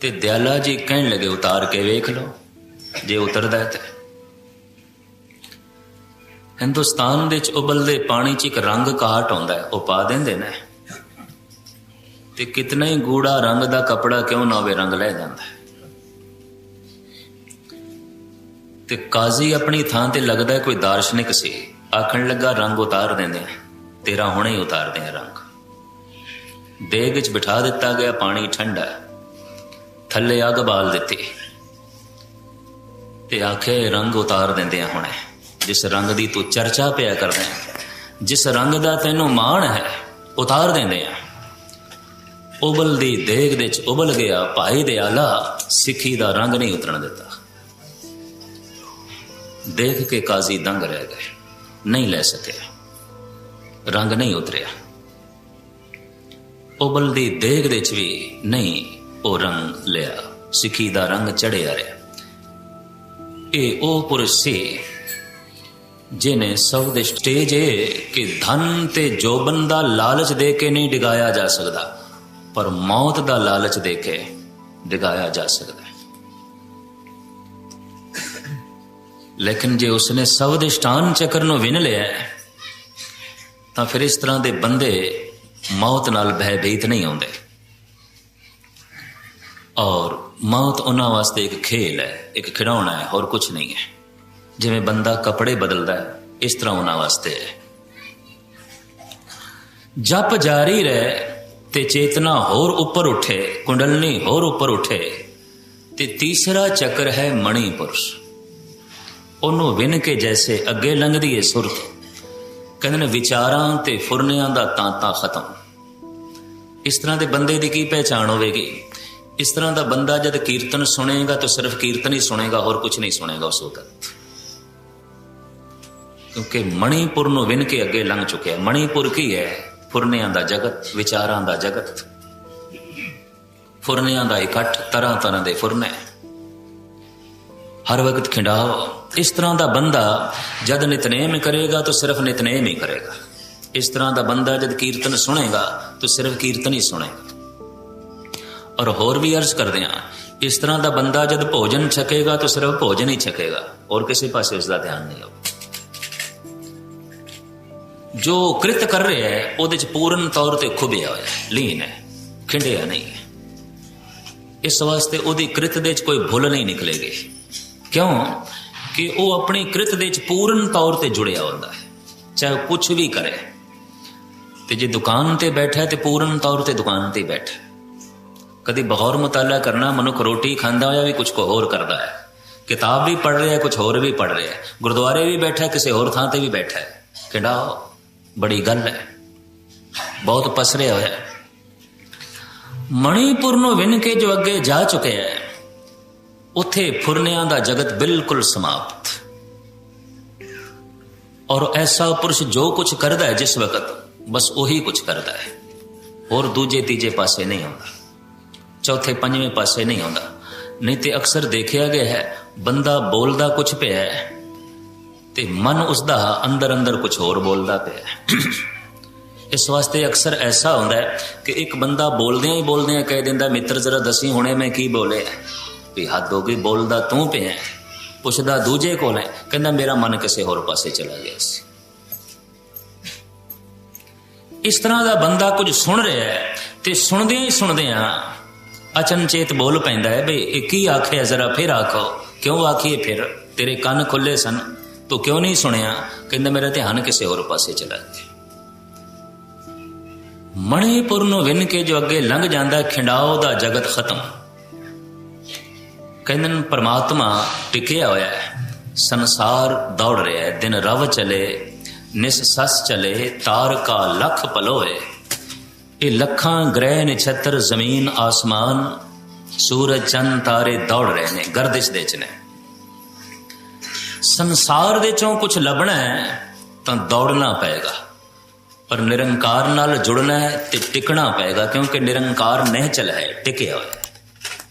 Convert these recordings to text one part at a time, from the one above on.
ਤੇ ਦਿਆਲਾ जी कहन लगे उतार के वेख लो जे उतरदा है। तो हिंदुस्तान दे उबलते पानी च एक रंग घाट आउंदा है, वह पा देंदे ने ते कितना ही गूढ़ा रंग दा कपड़ा क्यों ना होवे रंग लै जांदा है। ते काजी अपनी थां ते लगदा है कोई दार्शनिक सी, आखण लगा रंग उतार देंदे तेरा हुणे ही उतार दें रंग। देग च बिठा दिता गया, पानी ठंडा, थले अग बाल दिती ते आखे रंग उतार देंदे हुणे। जिस रंग दी तू चर्चा पिया करदा है, जिस रंग दा तैनू माण है, उतार देंदे आ। उबलदी देग दे च उबल गया भाई दयाला, सिखी दा रंग नहीं उतरन दिता। देख के काजी दंग रह गए, नहीं ले सके, रंग नहीं उतरिया। उबलदी देग दे च भी नहीं वो रंग लिया, सिखी दा रंग चढ़िया रहा। ये ओ पुरुष से जिन्हें सब दे स्टेज है कि धन ते जोबन दा लालच दे के नहीं डिगाया जा सकता, पर मौत दा लालच दे के डिगाया जा सकता है। लेकिन जे उसने सब दे स्टान चक्कर नूं विन लिया तो फिर इस तरह के बंदे मौत नाल भयभीत नहीं आउंदे। और मौत उन्हां वास्ते एक खेल है, एक खिडौना है, और कुछ नहीं है। जिवें बंदा कपड़े बदलता है, इस तरह उन्हां वास्ते है। जप जारी रहे ते चेतना होर ऊपर उठे, कुंडलनी होर ऊपर उठे। ते तीसरा चक्र है मणिपुरुष, उन्होंने विन के जैसे अगे लंघदी है सुरत। कहते ने विचारां ते फुरनियां दा तांता खत्म। इस तरह के बंदे की की पहचान होगी? इस तरह का बंदा जब कीर्तन सुनेगा तो सिर्फ कीर्तन ही सुनेगा और कुछ नहीं सुनेगा उस वक्त, क्योंकि मणिपुर नूं विन के अगे लंघ चुके हैं। मणिपुर की है? फुरनियां दा जगत, विचारां दा जगत, फुरनियां दा इकट्ठ, तरह तरह के फुरने, हर वक्त खिंडाओ। इस तरह का बंदा जब नितनेम करेगा तो सिर्फ नितनेम ही करेगा। इस तरह का बंदा जब कीर्तन सुनेगा तो सिर्फ कीर्तन ही सुनेगा। और होर भी अर्ज करते हैं, इस तरह का बंदा जब भोजन छकेगा तो सिर्फ भोजन ही छकेगा और किसी पासे उसका ध्यान नहीं होगा। जो कृत कर रहा है वो पूर्ण तौर पर खुबिया होया, लीन है, खिंडिया नहीं है। इस वास्ते वो कृत दे कोई भुल नहीं निकलेगी। क्यों कि वो अपनी कृत दे पूर्ण तौर पर जुड़िया होता है, चाहे कुछ भी करे। तो जे दुकान पर बैठा है तो पूर्ण तौर पर दुकान पर बैठा। कभी बगौर मुताला करना, मनुख रोटी खांदा होया भी कुछ को होर करता है, किताब भी पढ़ रहा है, कुछ होर भी पढ़ रहा है, गुरुद्वारे भी बैठा है, किसी होर थां ते भी बैठा है। खिंडाओ, बड़ी गल है, बहुत पसरिया होया। मणिपुर नूं विन के जो अगे जा चुके हैं, उत्थे फुरनियां दा जगत बिल्कुल समाप्त। और ऐसा पुरुष जो कुछ करता है जिस वक्त, बस वही कुछ करता है, और दूजे तीजे पासे नहीं आता, चौथे पंजवें पासे नहीं आता। नहीं तो अक्सर देखा गया है बंदा बोलता कुछ पे है ते मन उसका अंदर अंदर कुछ होर बोलता पे है। इस वास्ते अक्सर ऐसा होता है कि एक बंदा बोलदियां ही बोलदियां कह दिंदा, मित्र जरा दसी हुणे मैं की बोले भी, हद हो गई, बोलदा तू पे है, पुछदा दूजे कोल है, कहंदा मेरा मन किसी होर पासे चला गया सी। इस तरह का बंदा कुछ सुन रहा है तो सुनदियां अचनचेत बोल पैंदा है, भाई एक ही आखे, जरा फिर आखो। क्यों आखिए फिर? तेरे कान खुले सन तो क्यों नहीं सुनिया? कहंदा मेरा ध्यान किसी होर पासे चला गया। मणिपुर नूं विन के जो अगे लंघ जांदा, खिंडाओ दा जगत खत्म। कहंदे परमात्मा टिकिया होया है, संसार दौड़ रहा है, दिन रव चले, निस सस चले, तार का लख पलोए। ये लखां ग्रह नक्षत्र, जमीन आसमान, सूरज चंद तारे दौड़ रहे ने, गर्दिश दे च ने। संसार दे चों कुछ लभना है तो दौड़ना पएगा, पर निरंकार नाल जुड़ना है तो टिकना पएगा, क्योंकि निरंकार निहचल है, टिकिया होया,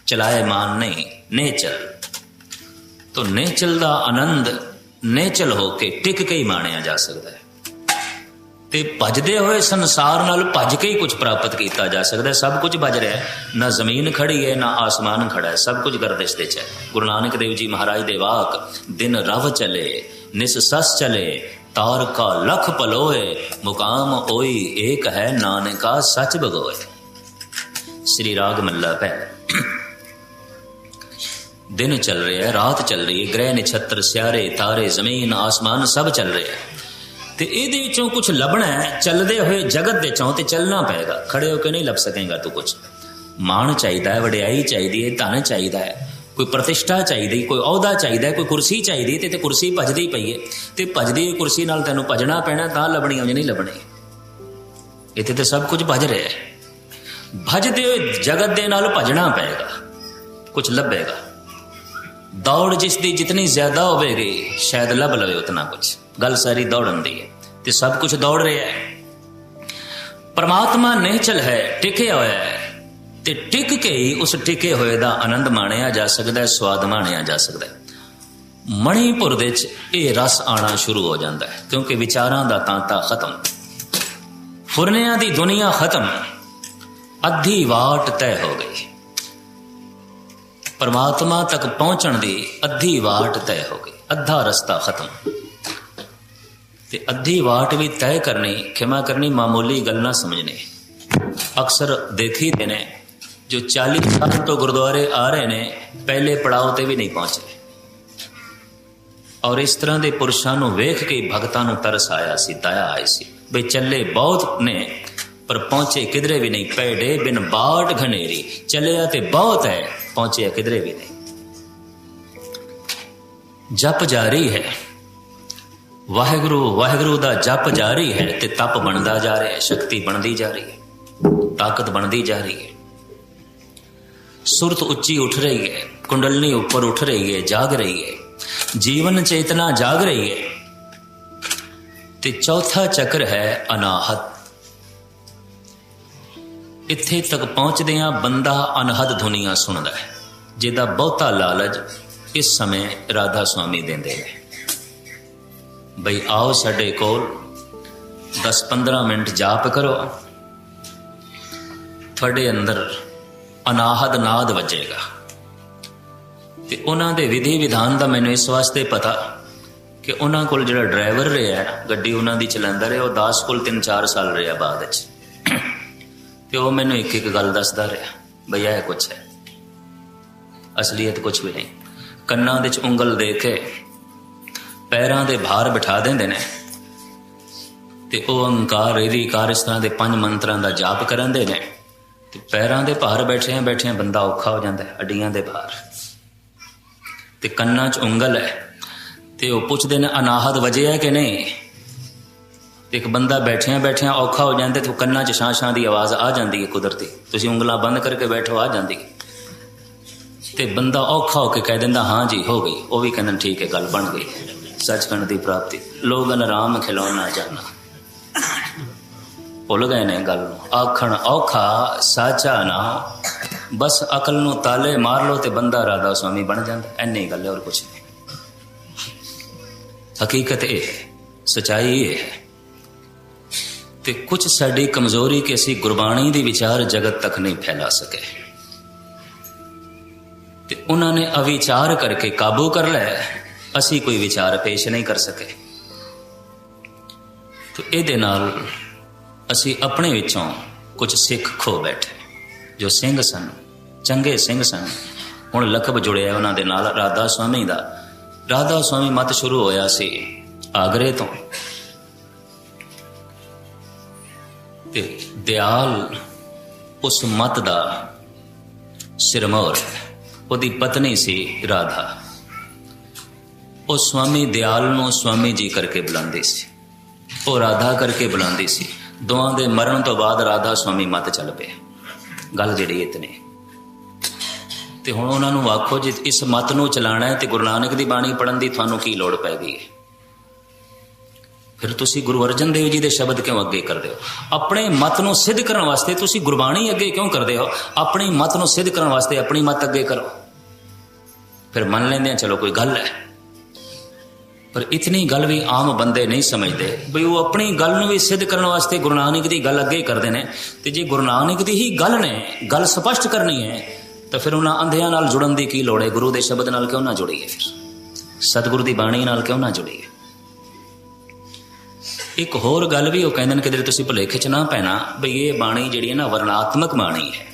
चलायमान नहीं, निहचल। तो निहचल दा आनंद निहचल होके टिक के ही माणिया जा सकता है। ਤੇ ਭਜਦੇ ਹੋਏ ਸੰਸਾਰ ਨਾਲ ਭਜ ਕੇ ਹੀ ਕੁਝ ਪ੍ਰਾਪਤ ਕੀਤਾ ਜਾ ਸਕਦਾ। ਸਭ ਕੁਝ ਭਜ ਰਿਹਾ, ਨਾ ਜ਼ਮੀਨ ਖੜੀ ਹੈ ਨਾ ਆਸਮਾਨ ਖੜਾ ਹੈ, ਸਭ ਕੁਝ ਗਰਦਿਸ਼ ਦੇ ਚ ਹੈ। ਗੁਰੂ ਨਾਨਕ ਦੇਵ ਜੀ ਮਹਾਰਾਜ ਦੇ ਵਾਕ, ਦਿਨ ਰਵ ਚਲੇ ਨਿਸ ਸਸ ਚਲੇ ਤਾਰ ਕਾ ਲਖ ਪਲੋਏ ਮੁਕਾਮ ਹੋਈ ਏਕ ਹੈ ਨਾਨਕਾ ਸੱਚ ਬਗੋਏ। श्री राग मल्लभ है। दिन चल रहे है, रात चल रही है, ग्रह नक्षत्र सियारे तारे जमीन आसमान सब चल रहे हैं ते इहदे विचों कुछ लभना है। चलदे हुए जगत दे चों ते चलना पएगा, खड़े होकर नहीं लभ सकेगा तू। कुछ मान चाहिए, वडियाई चाहिए, धन चाहिए, कोई प्रतिष्ठा चाहिए, कोई अहुदा चाहिए, कोई कुर्सी चाहिए ते कुर्सी भजदी पई है ते भजदी कुर्सी नाल तैनूं भजना पैना तां लभणी, उंज नहीं लभणी। इत्थे ते सब कुछ भज रहा है। भजदे जगत दे नाल भजना पएगा, कुछ लभेगा। दौड़ जिसकी जितनी ज्यादा होगी शायद लभ लवे उतना कुछ। गल सारी दौड़न दी है ते सब कुछ दौड़ रहा है। परमात्मा निश्चल है, टिके होया है ते टिक के ही उस टिके होए दा आनंद माणिया जा सकता है, स्वाद माणिया जा सकता है। मणिपुर दे च ये रस आना शुरू हो जाता है क्योंकि विचारां दा तांता खत्म, फुरनियां दी दुनिया खत्म, अद्धी वाट तय हो गई। परमात्मा तक पहुंचण दी अद्धी वाट तय हो गई, अद्धा रस्ता खत्म। ते अद्धी वाट भी तय करनी, खिमा करनी मामूली गल ना समझनी। अक्सर देखी देने जो 40 साल तो गुरुद्वारे आ रहे ने पहले पड़ाव ते भी नहीं पहुंचे, और इस तरह के पुरुषों को वेख के भगतां नूं तरस आया सी, दया आई सी। बई चले बहुत ने पर पहुंचे किधरे भी नहीं। पैडे बिन बाट घनेरी, चलिया ते बहुत है, पहुंचे किधरे भी नहीं। जप जारी है, वाहिगुरु वाहिगुरु दा जप जारी है ते तप बनता जा रहा है, शक्ति बनती जा रही है, ताकत बनती जा रही है, सुरत उच्ची उठ रही है, कुंडलनी ऊपर उठ रही है, जाग रही है, जीवन चेतना जाग रही है। ते चौथा चक्र है अनाहत। इत्थे तक पहुंचदियां बंदा अनहद धुनिया सुनदा है, जिहदा बहुता लालच इस समय राधा स्वामी देंदे ने। बई आओ साडे कोल 10-15 मिनट जाप करो, थोड़े अंदर अनाहद नाद वजेगा। ते उन्हां दे विधि विधान दा मैनूं इस वास्ते पता कि उन्हां कोल जिहड़ा ड्राइवर रहा गड्डी उन्हां दी चलांदा रहा, वो दास कोल 3-4 साल रहा बाद च। ते वो मैनूं एक एक गल दसदा रहा, बई यह कुछ है, असलीयत कुछ भी नहीं। कन्नां दे च उंगल दे के पैरां दे भार बिठा देंदे ने ते ओह अंकार रीकार इस तरह के 5 मंत्रां दा जाप करंदे ने ते पैरां दे भार बैठियां बैठियां बंदा औखा हो जाता है, हड्डियां दे भार। ते कन्नां च उंगल है ते वो पुछदे ने अनाहत वजिया कि नहीं। एक बंदा बैठिया बैठिया औखा हो जाता तो कन्ना च शां शां की आवाज़ आ जाती है कुदरती, तुसीं उंगलां बंद करके बैठो आ जाती, तो बंदा औखा होकर कह दिंदा हाँ जी हो गई, वो भी कहना ठीक है गल बन गई, सचखंड की प्राप्ति। लोगन राम खिलौना जाना भुल गए ने गल, आखण औखा साचा ना, बस अकल नूं ताले मार लो तो बंदा राधा स्वामी बन जाता। इन्नी गल है और कुछ नहीं। हकीकत ये है, सच्चाई ये है। ते कुछ साड़ी कमजोरी कि असी गुरबाणी दी विचार जगत तक नहीं फैला सके, ते उन्होंने अविचार करके काबू कर लिया, असी कोई विचार पेश नहीं कर सके। तो ये नाल असी अपने विचों कुछ सिख खो बैठे। जो सिंह सन, चंगे सिंह सन, हुण लकब जुड़िया उन्हां दे नाल राधा स्वामी दा। राधा स्वामी मत शुरू होया सी आगरे तो, ते दयाल उस मत दा सिरमौर, उहदी पत्नी सी राधा। वो स्वामी दयाल नूं स्वामी जी करके बुलांदी सी, वो राधा करके बुलांदी सी। दोवां दे मरण तो बाद राधा स्वामी मत चल पे। गल जिहड़ी इतनी ते हुण उन्हां नूं आखो जे इस मत नूं चलाना है तो गुरु नानक दी बाणी पढ़न दी तुहानूं की लोड़ पै गई है। फिर तुसी गुरु अर्जन देव जी दे शब्द क्यों अगे करदे हो? अपने मत नूं सिद्ध करन वास्ते तुसी गुरबाणी अगे क्यों करदे हो? अपनी मत नूं सिद्ध करन वास्ते अपनी मत अगे करो, फिर मन लेंदे चलो कोई गल है। पर इतनी गल भी आम बंदे नहीं समझते बई वो अपनी गल नूं भी सिद्ध करने वास्ते गुरु नानक की गल अगे करते हैं। तो जे गुरु नानक की ही गल ने गल स्पष्ट करनी है तो फिर उन्होंने अंधियां नाल जुड़न की की लोड़ है? गुरु के शब्द नाल क्यों ना जुड़ीए? फिर सतगुरु की बाणी नाल क्यों ना जुड़ीए? एक होर गल भी वो कहते हैं कि तुसीं भुलेखे च ना पैना बई ये बाणी जिहड़ी है ना वर्णात्मक बाणी है,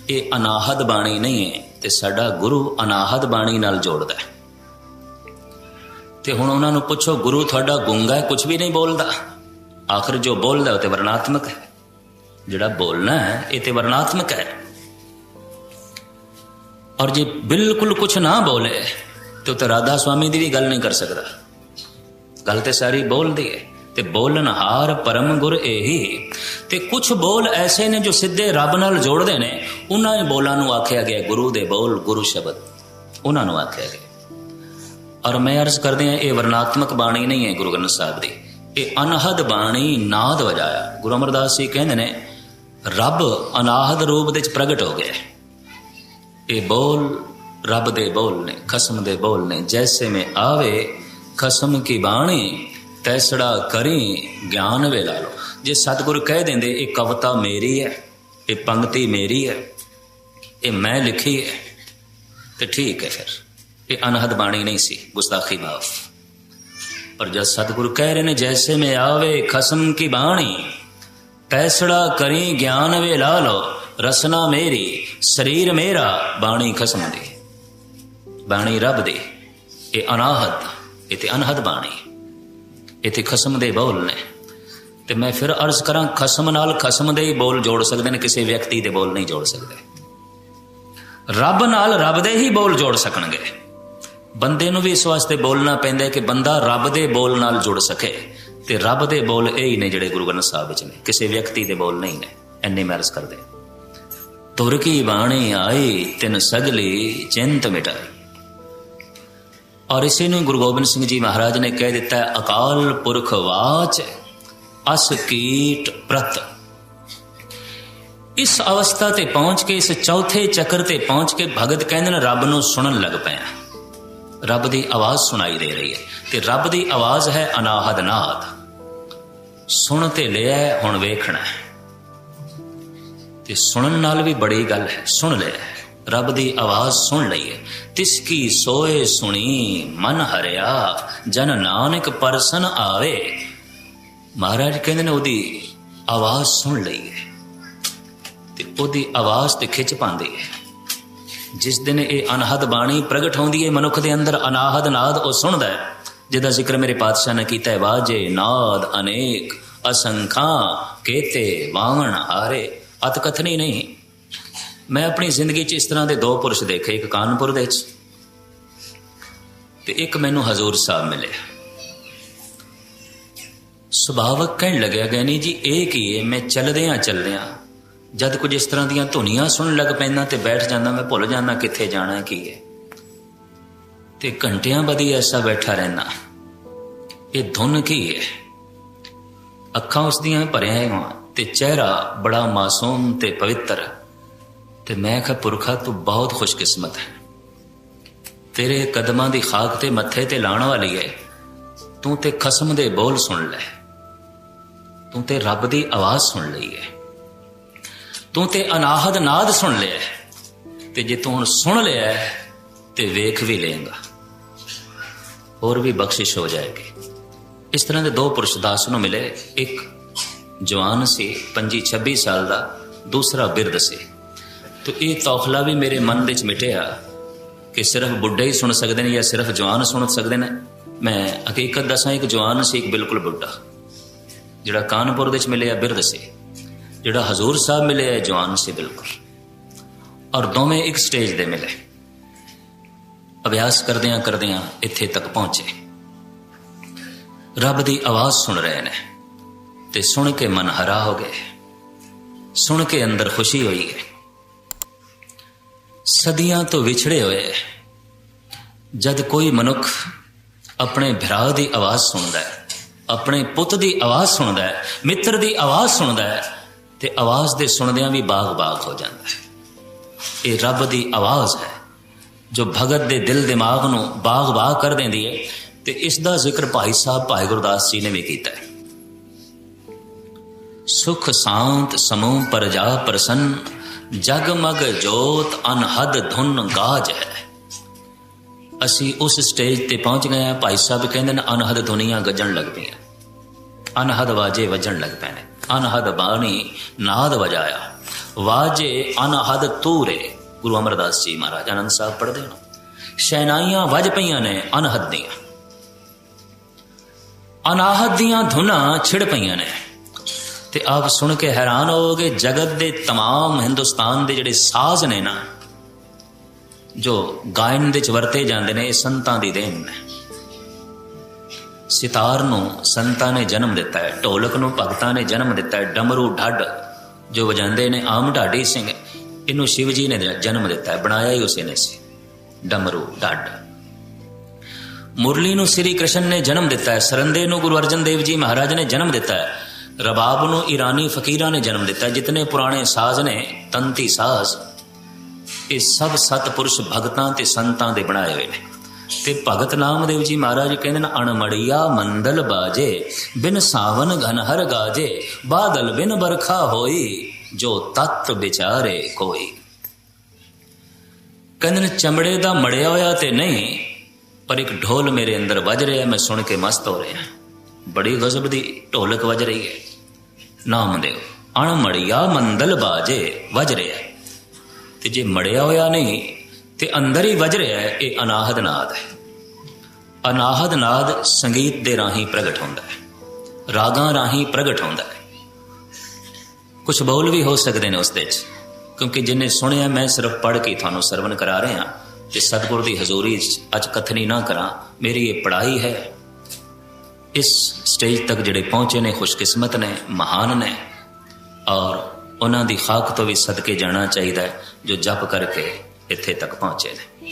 ये अनाहत बाणी नहीं है। तो साडा गुरु अनाहत बाणी नाल जोड़दा है। तो हुण उन्हां नूं पुछो गुरु तुहाडा गूंगा है, कुछ भी नहीं बोलता? आखिर जो बोलदा है वो वर्णात्मक है, जिहड़ा बोलना है ये तो वर्णात्मक है। और जे बिल्कुल कुछ ना बोले तो राधा स्वामी की भी गल नहीं कर सकता। गल तो सारी बोलती है। ते बोलनहार परम गुर यही। ते कुछ बोल ऐसे ने जो सीधे रब नाल जोड़ते हैं, उन्होंने बोलों नूं आख्या गया गुरु दे बोल, गुरु शब्द उन्होंने आख्या गया। और मैं अर्ज करदे हैं ये वर्णात्मक बाणी नहीं है गुरु ग्रंथ साहब की, ये अनहद बाणी नाद वजाया। गुरु अमरदास जी कहते हैं रब अनाहद रूप दे प्रगट हो गया। ये बोल रब दे बोल ने, खसम दे बोल ने। जैसे में आवे खसम की बाणी, तैसड़ा करी ज्ञान वे ला लो। जे सतगुरु कह देंदे ये कविता मेरी है, ये पंक्ति मेरी है, ये मैं लिखी है, तो ठीक है, फिर ये अनहद बाणी नहीं सी, गुस्ताखी माफ। और जब सतगुरु कह रहे ने जैसे में आवे खसम की बाणी, तैसड़ा करी ज्ञान वे ला लो। रसना मेरी शरीर मेरा, बाणी खसम दी, बाणी रब दी। ये अनाहत, ये ते अनहद बाणी, ये ते खसम दे बोल ने। ते मैं फिर अर्ज करा खसम नाल खसम दे ही बोल जोड़ सकते हैं, किसी व्यक्ति दे बोल नहीं जोड़ सकते। रब नाल रब दे ही बोल जोड़ सकणगे। बंदे नूं भी इस वास्ते बोलना पैंदा है कि बंदा रब दे बोल नाल जुड़ सके। ते रब दे बोल यही ने जिहड़े गुरु ग्रंथ साहिब विच ने, किसी व्यक्ति दे बोल नहीं ने। इन्नी मैं अर्ज करदे तुर की बाणी आई तिन सगली चिंत मिटाई। और इसी ने गुरु गोबिंद सिंह जी महाराज ने कह दिता है अकाल पुरख वाच अस कीट प्रत। इस अवस्था ते पहुंच के, इस चौथे चक्र ते पहुंच के भगत कहंदे रब नूं सुनन लग पे। रब दी आवाज सुनाई दे रही है, ते रब दी आवाज है अनाहद नाद। सुन ते लिया हुण वेखना है। ते सुनन नाल भी बड़ी गल है। सुन लिया रब दी आवाज सुन लईए। तिसकी सोए सुनी मन हरिया, जन नानक परसन आवे। महाराज कहते ने ओदी आवाज सुन लईए, ते ओदी आवाज ते खिंच पांदी है। जिस दिन ये अनहद बाणी प्रगट होंदी है मनुख दे अंदर, अनाहद नाद वो सुनदा है, जिहदा जिक्र मेरे पातशाह ने कीता है। वाजे नाद अनेक असंखा केते वावण हारे। अतकथनी नहीं, मैं अपनी जिंदगी च इस तरह के दो पुरुष देखे, एक कानपुर दे ते एक मैनू हजूर साहब मिले। सुभावक कहन लग्या गैनी जी एक ही है, मैं चलदियां जद कुछ इस तरह दियां धुनियां सुन लग पैंदा ते बैठ जाना, मैं भुल जाना कित्थे जाना की है। ते घंटियां बदी ऐसा बैठा रहना, ये धुन की है। अखां उस दियां भरिया हुआ ते चेहरा बड़ा मासूम ते पवित्र। ते मैं कहा पुरखा तू बहुत खुशकिस्मत है, तेरे कदमां दी खाक ते मत्थे ते लाण वाली है। तू ते खसम दे बोल सुन ले, तू ते रब दी आवाज सुन लई है, तू ते अनाहद नाद सुन लिया। ते जे तू हुण सुन लिया ते वेख भी लेगा, और भी बख्शिश हो जाएगी। इस तरह के दो पुरुष दास नूं मिले। एक जवान से 25-26 साल का, दूसरा बिरद से। तो ये तौखला भी मेरे मन विच मिटिया कि सिर्फ बुढ़े ही सुन सकते हैं या सिर्फ जवान सुन सकते हैं। मैं हकीकत दसा, एक जवान से एक बिल्कुल बुढ़ा, जिहड़ा कानपुर विच मिले बिरद से, जिहड़ा हजूर साहब मिले है जवान से बिल्कुल। और दोवें एक स्टेज दे मिले। अभ्यास करदियां करदियां इत्थे तक पहुंचे। रब दी आवाज सुन रहे ने ते सुन के मन हरा हो गए, सुन के अंदर खुशी हुई है। सदियां तो विछड़े हुए, जद कोई मनुख अपने भरा दी आवाज सुनता है, अपने पुत दी आवाज सुनता है, मित्र दी आवाज सुनता है, ते आवाज दे सुनदियां भी बाग बाग हो जाता है। ये रब दी आवाज है जो भगत दे दिल दिमाग नूं बाग बाग कर देंदी है। ਤੇ ਇਸ ਦਾ ਜ਼ਿਕਰ ਭਾਈ ਸਾਹਿਬ ਭਾਈ ਗੁਰਦਾਸ ਜੀ ਨੇ ਵੀ ਕੀਤਾ ਹੈ। ਸੁਖ ਸ਼ਾਂਤ ਸਮੂਹ ਪਰਜਾ ਪ੍ਰਸੰਨ, ਜਗਮਗ ਜੋਤ ਅਨਹਦ ਧੁਨ ਗਾਜ ਹੈ। ਅਸੀਂ ਉਸ ਸਟੇਜ ਤੇ ਪਹੁੰਚ ਗਏ ਹਾਂ, ਭਾਈ ਸਾਹਿਬ ਕਹਿੰਦੇ ਨੇ ਅਨਹਦ ਧੁਨੀਆਂ ਗੱਜਣ ਲੱਗ ਪਈਆਂ, ਅਨਹਦ ਵਾਜੇ ਵੱਜਣ ਲੱਗ ਪਏ ਨੇ। ਅਨਹਦ ਬਾਣੀ ਨਾਦ ਵਜਾਇਆ, ਵਾਜੇ ਅਨਹਦ ਤੂਰੇ। ਗੁਰੂ ਅਮਰਦਾਸ ਜੀ ਮਹਾਰਾਜ ਆਨੰਦ ਸਾਹਿਬ ਪੜ੍ਹਦੇ ਹੋ, ਸ਼ਹਿਨਾਈਆਂ ਵੱਜ ਪਈਆਂ ਨੇ ਅਨਹਦ ਦੀਆਂ, ਅਨਾਹਦ ਦੀਆਂ ਧੁਨਾਂ ਛਿੜ ਪਈਆਂ ਨੇ। ਤੇ ਆਪ ਸੁਣ ਕੇ ਹੈਰਾਨ ਹੋਵੋਗੇ, ਜਗਤ ਦੇ ਤਮਾਮ ਹਿੰਦੁਸਤਾਨ ਦੇ ਜਿਹੜੇ ਸਾਜ਼ ਨੇ ਨਾ, ਜੋ ਗਾਇਨ ਦੇ ਚ ਵਰਤੇ ਜਾਂਦੇ ਨੇ, ਇਹ ਸੰਤਾਂ ਦੀ ਦੇਣ ਨੇ। ਸਿਤਾਰ ਨੂੰ ਸੰਤਾਂ ਨੇ ਜਨਮ ਦਿੱਤਾ ਹੈ, ਢੋਲਕ ਨੂੰ ਭਗਤਾਂ ਨੇ ਜਨਮ ਦਿੱਤਾ ਹੈ, ਡਮਰੂ ਢੱਡ ਜੋ ਵਜਾਉਂਦੇ ਨੇ ਆਮ ਢਾਡੀ ਸਿੰਘ, ਇਹਨੂੰ ਸ਼ਿਵ ਜੀ ਨੇ ਜਨਮ ਦਿੱਤਾ ਹੈ, ਬਣਾਇਆ ਹੀ ਉਸੇ ਨੇ ਸੀ, ਡਮਰੂ ਢੱਡ। ਮੁਰਲੀ ਨੂੰ ਸ੍ਰੀ ਕ੍ਰਿਸ਼ਨ ਨੇ ਜਨਮ ਦਿੱਤਾ ਹੈ, ਸਰੰਦੇ ਨੂੰ ਗੁਰੂ ਅਰਜਨ ਦੇਵ ਜੀ ਮਹਾਰਾਜ ਨੇ ਜਨਮ ਦਿੱਤਾ ਹੈ, ਰਬਾਬ ਨੂੰ ਈਰਾਨੀ ਫਕੀਰਾਂ ਨੇ ਜਨਮ ਦਿੱਤਾ ਹੈ। ਜਿਤਨੇ ਪੁਰਾਣੇ ਸਾਜ਼ ਨੇ, ਤੰਤੀ ਸਾਜ਼, ਇਹ ਸਭ ਸਤਪੁਰਸ਼ ਭਗਤਾਂ ਤੇ ਸੰਤਾਂ ਦੇ ਬਣਾਏ ਹੋਏ ਨੇ। ਤੇ ਭਗਤ ਨਾਮਦੇਵ ਜੀ ਮਹਾਰਾਜ ਕਹਿੰਦੇ ਨੇ, ਅਣਮੜੀਆ ਮੰਦਲ ਬਾਜੇ, ਬਿਨ ਸਾਵਨ ਘਨ ਹਰ ਗਾਜੇ, ਬਾਦਲ ਬਿਨ ਬਰਖਾ ਹੋਈ, ਜੋ ਤਤ ਵਿਚਾਰੇ ਕੋਈ। ਕਹਿੰਦੇ ਨੇ ਚਮੜੇ ਦਾ ਮੜਿਆ ਹੋਇਆ ਤੇ ਨਹੀਂ, ਪਰ ਇੱਕ ਢੋਲ ਮੇਰੇ ਅੰਦਰ ਵੱਜ ਰਿਹਾ, ਮੈਂ ਸੁਣ ਕੇ ਮਸਤ ਹੋ ਰਿਹਾ। ਬੜੀ ਗਜ਼ਬ ਦੀ ਢੋਲਕ ਵੱਜ ਰਹੀ ਹੈ, ਨਾਮਦੇਵ ਅਣਮੜੀਆ ਮੰਦਲ ਬਾਜੇ ਵੱਜ ਰਿਹਾ। ਤੇ ਜੇ ਮੜਿਆ ਹੋਇਆ ਨਹੀਂ ਤੇ ਅੰਦਰ ਹੀ ਵੱਜ ਰਿਹਾ ਹੈ, ਇਹ ਅਨਾਹਦ ਨਾਦ ਹੈ। ਅਨਾਹਦ ਨਾਦ ਸੰਗੀਤ ਦੇ ਰਾਹੀਂ ਪ੍ਰਗਟ ਹੁੰਦਾ ਹੈ, ਰਾਗਾਂ ਰਾਹੀਂ ਪ੍ਰਗਟ ਹੁੰਦਾ ਹੈ। ਕੁਝ ਬੋਲ ਵੀ ਹੋ ਸਕਦੇ ਨੇ ਉਸ ਦੇ 'ਚ, ਕਿਉਂਕਿ ਜਿੰਨੇ ਸੁਣਿਆ, ਮੈਂ ਸਿਰਫ ਪੜ੍ਹ ਕੇ ਤੁਹਾਨੂੰ ਸਰਵਨ ਕਰਾ ਰਿਹਾ ਤੇ ਸਤਿਗੁਰ ਦੀ ਹਜ਼ੂਰੀ 'ਚ ਅੱਜ ਕਥਨੀ ਨਾ ਕਰਾਂ। ਮੇਰੀ ਇਹ ਪੜ੍ਹਾਈ ਹੈ। ਇਸ ਸਟੇਜ ਤੱਕ ਜਿਹੜੇ ਪਹੁੰਚੇ ਨੇ ਖੁਸ਼ਕਿਸਮਤ ਨੇ, ਮਹਾਨ ਨੇ, ਔਰ ਉਹਨਾਂ ਦੀ ਖਾਕ ਤੋਂ ਵੀ ਸਦਕੇ ਜਾਣਾ ਚਾਹੀਦਾ ਹੈ ਜੋ ਜਪ ਕਰਕੇ ਇੱਥੇ ਤੱਕ ਪਹੁੰਚੇ ਨੇ।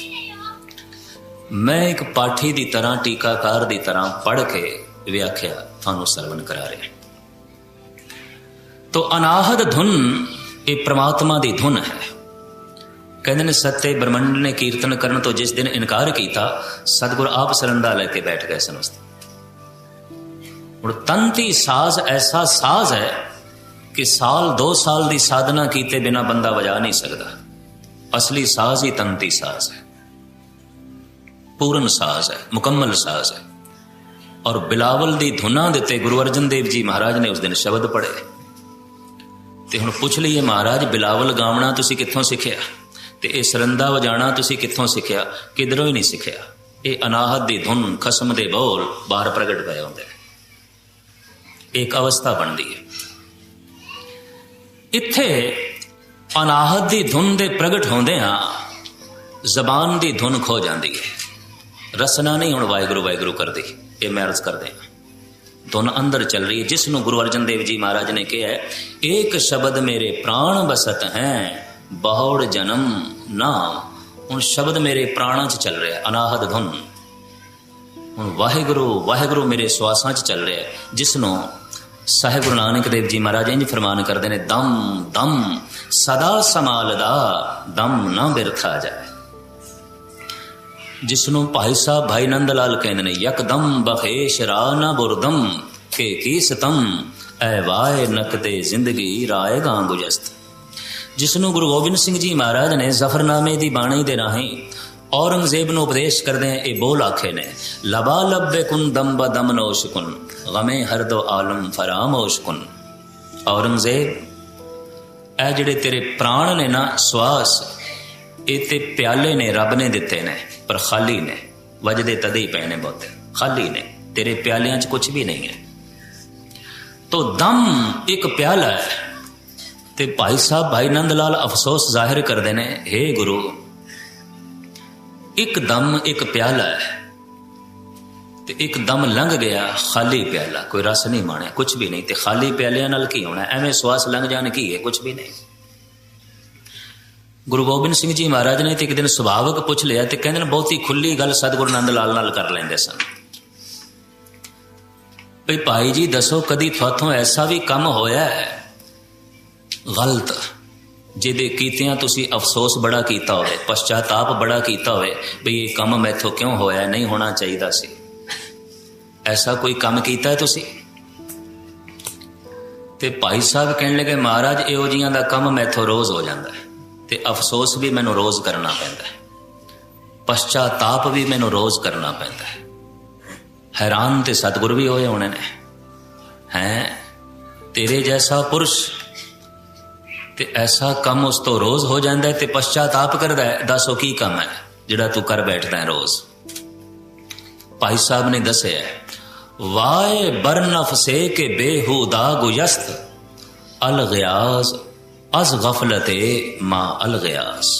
ਮੈਂ ਇੱਕ ਪਾਠੀ ਦੀ ਤਰ੍ਹਾਂ, ਟੀਕਾਕਾਰ ਦੀ ਤਰ੍ਹਾਂ ਪੜ੍ਹ ਕੇ ਵਿਆਖਿਆ ਤੁਹਾਨੂੰ ਸਰਵਨ ਕਰਾ ਰਿਹਾ। ਤੋ ਅਨਾਹਦ ਧੁਨ ਇਹ ਪ੍ਰਮਾਤਮਾ ਦੀ ਧੁਨ ਹੈ। ਕਹਿੰਦੇ ਨੇ ਸੱਤੇ ਬ੍ਰਹਮੰਡ ਨੇ ਕੀਰਤਨ ਕਰਨ ਤੋਂ ਜਿਸ ਦਿਨ ਇਨਕਾਰ ਕੀਤਾ, ਸਤਿਗੁਰ ਆਪ ਸਰੰਦਾ ਲੈ ਕੇ ਬੈਠ ਗਏ ਸਨ ਉਸ ਦਿਨ। ਹੁਣ ਤੰਤੀ ਸਾਜ਼ ਐਸਾ ਸਾਜ਼ ਹੈ ਕਿ ਸਾਲ 2 ਸਾਲ ਦੀ ਸਾਧਨਾ ਕੀਤੇ ਬਿਨਾ ਬੰਦਾ ਵਜਾ ਨਹੀਂ ਸਕਦਾ। ਅਸਲੀ ਸਾਜ਼ ਹੀ ਤੰਤੀ ਸਾਜ਼ ਹੈ, ਪੂਰਨ ਸਾਜ਼ ਹੈ, ਮੁਕੰਮਲ ਸਾਜ਼ ਹੈ। ਔਰ ਬਿਲਾਵਲ ਦੀ ਧੁਨਾਂ ਦੇ ਉੱਤੇ ਗੁਰੂ ਅਰਜਨ ਦੇਵ ਜੀ ਮਹਾਰਾਜ ਨੇ ਉਸ ਦਿਨ ਸ਼ਬਦ ਪੜ੍ਹੇ। ਤੇ ਹੁਣ ਪੁੱਛ ਲਈਏ, ਮਹਾਰਾਜ ਬਿਲਾਵਲ ਗਾਵਣਾ ਤੁਸੀਂ ਕਿੱਥੋਂ ਸਿੱਖਿਆ, ਤੇ ਇਹ ਸਰੰਦਾ ਵਜਾਣਾ ਤੁਸੀਂ ਕਿੱਥੋਂ ਸਿੱਖਿਆ? ਕਿਧਰੋਂ ਹੀ ਨਹੀਂ ਸਿੱਖਿਆ। ਇਹ ਅਨਾਹਦ ਦੀ ਧੁਨ, ਖਸਮ ਦੇ ਬੋਲ ਬਾਹਰ ਪ੍ਰਗਟ ਪਏ ਹੁੰਦੇ ਨੇ। ਇੱਕ ਅਵਸਥਾ ਬਣਦੀ ਹੈ। ਇੱਥੇ ਅਨਾਹਦ ਦੀ ਧੁਨ ਦੇ ਪ੍ਰਗਟ ਹੁੰਦਿਆਂ ਜ਼ਬਾਨ ਦੀ ਧੁਨ ਖੋ ਜਾਂਦੀ ਹੈ। ਰਸਨਾ ਨਹੀਂ ਹੁਣ ਵਾਹਿਗੁਰੂ ਵਾਹਿਗੁਰੂ ਕਰਦੀ, ਇਹ ਮੈਂ ਅਰਜ਼ ਕਰਦੇ ਹਾਂ। ਧੁਨ ਅੰਦਰ ਚੱਲ ਰਹੀ ਹੈ, ਜਿਸ ਨੂੰ ਗੁਰੂ ਅਰਜਨ ਦੇਵ ਜੀ ਮਹਾਰਾਜ ਨੇ ਕਿਹਾ ਹੈ, ਏਕ ਸ਼ਬਦ ਮੇਰੇ ਪ੍ਰਾਣ ਬਸਤ ਹੈ, ਬਹੁੜ ਜਨਮ ਨਾਮ। ਹੁਣ ਸ਼ਬਦ ਮੇਰੇ ਪ੍ਰਾਣਾਂ 'ਚ ਚੱਲ ਰਿਹਾ, ਅਨਾਹਦ ਧੁਨ। ਹੁਣ ਵਾਹਿਗੁਰੂ ਵਾਹਿਗੁਰੂ ਮੇਰੇ ਸਵਾਸਾਂ 'ਚ ਚੱਲ ਰਿਹਾ, ਜਿਸ ਨੂੰ ਸਾਹਿਬ ਗੁਰੂ ਨਾਨਕ ਦੇਵ ਜੀ ਮਹਾਰਾਜ ਇੰਝ ਫਰਮਾਨ ਕਰਦੇ ਨੇ, ਦਮ ਦਮ ਸਦਾ ਸੰਭਾਲਦਾ, ਦਮ ਨਾ ਬਿਰਥਾ ਜਾਏ। ਜਿਸ ਨੂੰ ਭਾਈ ਸਾਹਿਬ ਭਾਈ ਨੰਦ ਲਾਲ ਕਹਿੰਦੇ ਨੇ, ਯਕਦਮ ਬਖੇਸ਼ ਰਾ ਨਾ ਬੁਰਦਮ ਕੇ ਕੀ ਸਤਮ, ਐ ਵਾਏ ਨਕਤੇ ਜ਼ਿੰਦਗੀ ਰਾਏ ਗਾਂ ਗੁਜਸਤ। ਜਿਸ ਨੂੰ ਗੁਰੂ ਗੋਬਿੰਦ ਸਿੰਘ ਜੀ ਮਹਾਰਾਜ ਨੇ ਜ਼ਫਰਨਾਮੇ ਦੀ ਬਾਣੀ ਦੇ ਰਾਹੀਂ ਔਰੰਗਜ਼ੇਬ ਨੂੰ ਉਪਦੇਸ਼ ਕਰਦੇ ਇਹ ਬੋਲ ਆਖੇ ਨੇ, ਲਬਾ ਲੱਭੇ ਕੁਨ ਦਮ ਬ ਦਮ ਨੋਸ਼ ਕੁਨ, ਗਮੇ ਹਰ ਦੋ ਆਲਮ ਫਰਾਮੋਸ਼ ਕੁਨ। ਔਰੰਗਜ਼ੇਬ, ਇਹ ਜਿਹੜੇ ਤੇਰੇ ਪ੍ਰਾਣ ਨੇ ਨਾ, ਸਵਾਸ, ਇਹ ਤੇ ਪਿਆਲੇ ਨੇ, ਰੱਬ ਨੇ ਦਿੱਤੇ ਨੇ, ਪਰ ਖਾਲੀ ਨੇ, ਵਜਦੇ ਤਦੇ ਹੀ ਪਏ ਨੇ, ਬਹੁਤੇ ਖਾਲੀ ਨੇ, ਤੇਰੇ ਪਿਆਲਿਆਂ 'ਚ ਕੁਝ ਵੀ ਨਹੀਂ ਹੈ। ਤੋ ਦਮ ਇੱਕ ਪਿਆਲਾ ਹੈ। ਤੇ ਭਾਈ ਸਾਹਿਬ ਭਾਈ ਨੰਦ ਲਾਲ ਅਫਸੋਸ ਜ਼ਾਹਿਰ ਕਰਦੇ ਨੇ, ਹੇ ਗੁਰੂ, ਇੱਕ ਦਮ ਇੱਕ ਪਿਆਲਾ ਹੈ, ਤੇ ਇੱਕ ਦਮ ਲੰਘ ਗਿਆ, ਖਾਲੀ ਪਿਆਲਾ, ਕੋਈ ਰਸ ਨਹੀਂ ਮਾਣਿਆ, ਕੁਝ ਵੀ ਨਹੀਂ। ਤੇ ਖਾਲੀ ਪਿਆਲਿਆਂ ਨਾਲ ਕੀ ਹੋਣਾ? ਐਵੇਂ ਸਵਾਸ ਲੰਘ ਜਾਣ ਕੀ ਹੈ? ਕੁਝ ਵੀ ਨਹੀਂ। ਗੁਰੂ ਗੋਬਿੰਦ ਸਿੰਘ ਜੀ ਮਹਾਰਾਜ ਨੇ ਤੇ ਇੱਕ ਦਿਨ ਸੁਭਾਵਕ ਪੁੱਛ ਲਿਆ, ਤੇ ਕਹਿੰਦੇ ਨੇ ਬਹੁਤੀ ਖੁੱਲੀ ਗੱਲ ਸਤਿਗੁਰੂ ਨੰਦ ਲਾਲ ਨਾਲ ਕਰ ਲੈਂਦੇ ਸਨ। ਭਈ ਭਾਈ ਜੀ ਦੱਸੋ, ਕਦੀ ਤੁਹਾਥੋਂ ਐਸਾ ਵੀ ਕੰਮ ਹੋਇਆ ਹੈ ਗਲਤ, ਜਿਹਦੇ ਕੀਤਿਆਂ ਤੁਸੀਂ ਅਫਸੋਸ ਬੜਾ ਕੀਤਾ ਹੋਵੇ, ਪਛਤਾਤਾਪ ਬੜਾ ਕੀਤਾ ਹੋਵੇ, ਬਈ ਇਹ ਕੰਮ ਮੈਥੋਂ ਕਿਉਂ ਹੋਇਆ, ਨਹੀਂ ਹੋਣਾ ਚਾਹੀਦਾ ਸੀ? ऐसा कोई काम कीता है तुसी? ते भाई साहब कहने लगे महाराज इहो जिहां दा काम मैथों रोज़ हो जाता है, ते अफसोस भी मैनूं रोज़ करना पैंदा है, पश्चाताप भी मैनूं रोज़ करना पैंदा है। हैरान ते सतगुरु भी होए होने ने, हैं तेरे जैसा पुरुष ते ऐसा कम उस तो रोज़ हो जाता है ते पश्चाताप करदा है। दसो की कम है जिहड़ा तू कर बैठदा है रोज़? भाई साहब ने दस्सिया वाए बरनफ से के बेहुदा गुयस्त अल गयास अज गफलते मां अल गयास।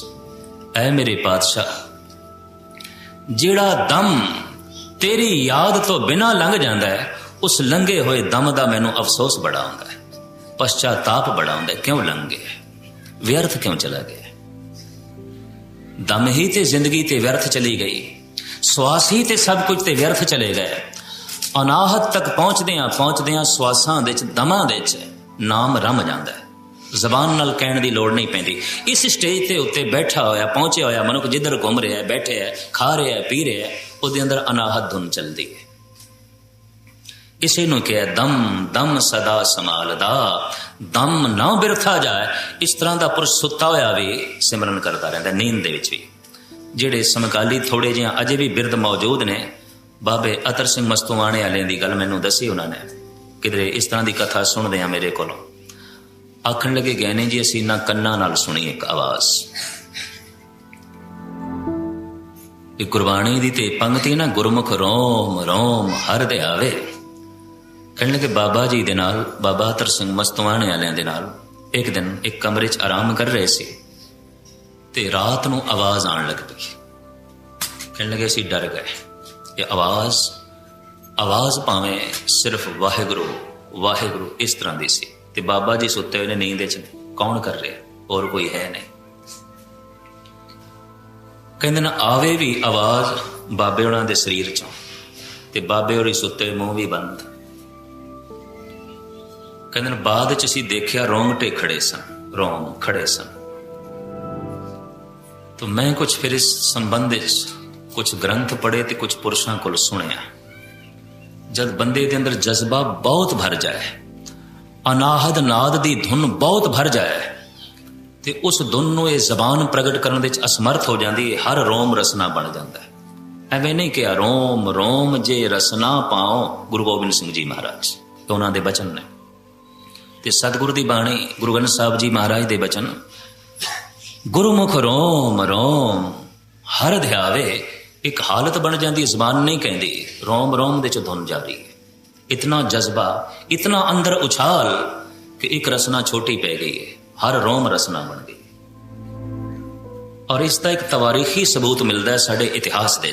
ऐ मेरे पातशाह, जिहड़ा दम तेरी याद तो बिना लंघ जाता है, उस लंघे हुए दम का मैनू अफसोस बड़ा होंदा है, पश्चाताप बड़ा होंदा है। क्यों लंघ गया, व्यर्थ क्यों चला गया? दम ही ते जिंदगी ते व्यर्थ चली गई, श्वास ही ते सब कुछ ते व्यर्थ चले गए। अनाहत तक पहुंचदियां श्वासां दे च दमां दे च नाम रम जांदा है, जबान नाल कहण दी लोड़ नहीं पैंदी। इस स्टेज ते उत्ते बैठा होया पहुंचे होया मनुख जिधर घूम रहा है, बैठे है, खा रहा है, पी रहा है, उहदे अंदर अनाहत धुन चलदी है। इसे नूं कहा दम दम सदा संभालदा, दम ना बिरथा जाए। इस तरह का पुरुष सुता होया भी सिमरन करता रहिंदा, नींद दे विच भी। जिहड़े समकाली थोड़े जिहे अजे भी बिरद मौजूद ने, बाबे अतर सिंह मस्तूआणे वाले की गल मैनूं दसी उन्होंने, किधरे इस तरह की कथा सुनदे आ मेरे कोलों, आखण लगे गए ने जी असीं ना कन्नां नाल सुनी एक आवाज़। गुरबाणी दी ते पंक्ति ना, गुरमुख रोम रोम हर दे आवे। कहण लगे बाबा जी दे नाल, बाबा अतर सिंह मस्तूआणे वालियां दे नाल एक दिन एक कमरे च आराम कर रहे सी ते रात नूं आवाज़ आण लग पई। कहण लगे असीं डर गए। ये आवाज़ भावें सिर्फ वाहिगुरू वाहिगुरू इस तरह की सी, ते बाबा जी सुते हुए ने नींद च, कौन कर रहे और कोई है नहीं। कहते ना आवे भी आवाज़ बाबे होना दे शरीर चों, ते बाबे होरी सुते मुंह भी बंद। कहते ना बाद च असीं देखिया रोंगटे खड़े सन, रोम खड़े सन। तो मैं कुछ फिर इस संबंध कुछ ग्रंथ पढ़े तो कुछ पुरुषों को सुनिया। जब बंदे के अंदर जज्बा बहुत भर जाए, अनाहद नाद की धुन बहुत भर जाए, तो उस धुन को यह जबान प्रगट करने के असमर्थ हो जाती है। हर रोम रसना बन जाता है। एवं नहीं कहा रोम रोम जे रसना पाओ, गुरु गोबिंद सिंह जी महाराज तो उन्होंने बचन ने, ते सतगुरु की बाणी गुरु ग्रंथ साहब जी महाराज के बचन, गुरुमुख रोम रोम हर ध्यावे। एक हालत बन जाती, जबान नहीं कहती, रोम रोम दे च धुन जारी है। इतना जज्बा, इतना अंदर उछाल कि एक रसना छोटी पै गई है, हर रोम रसना बन गई। और इसका एक तवारीखी सबूत मिलता है साढ़े इतिहास दे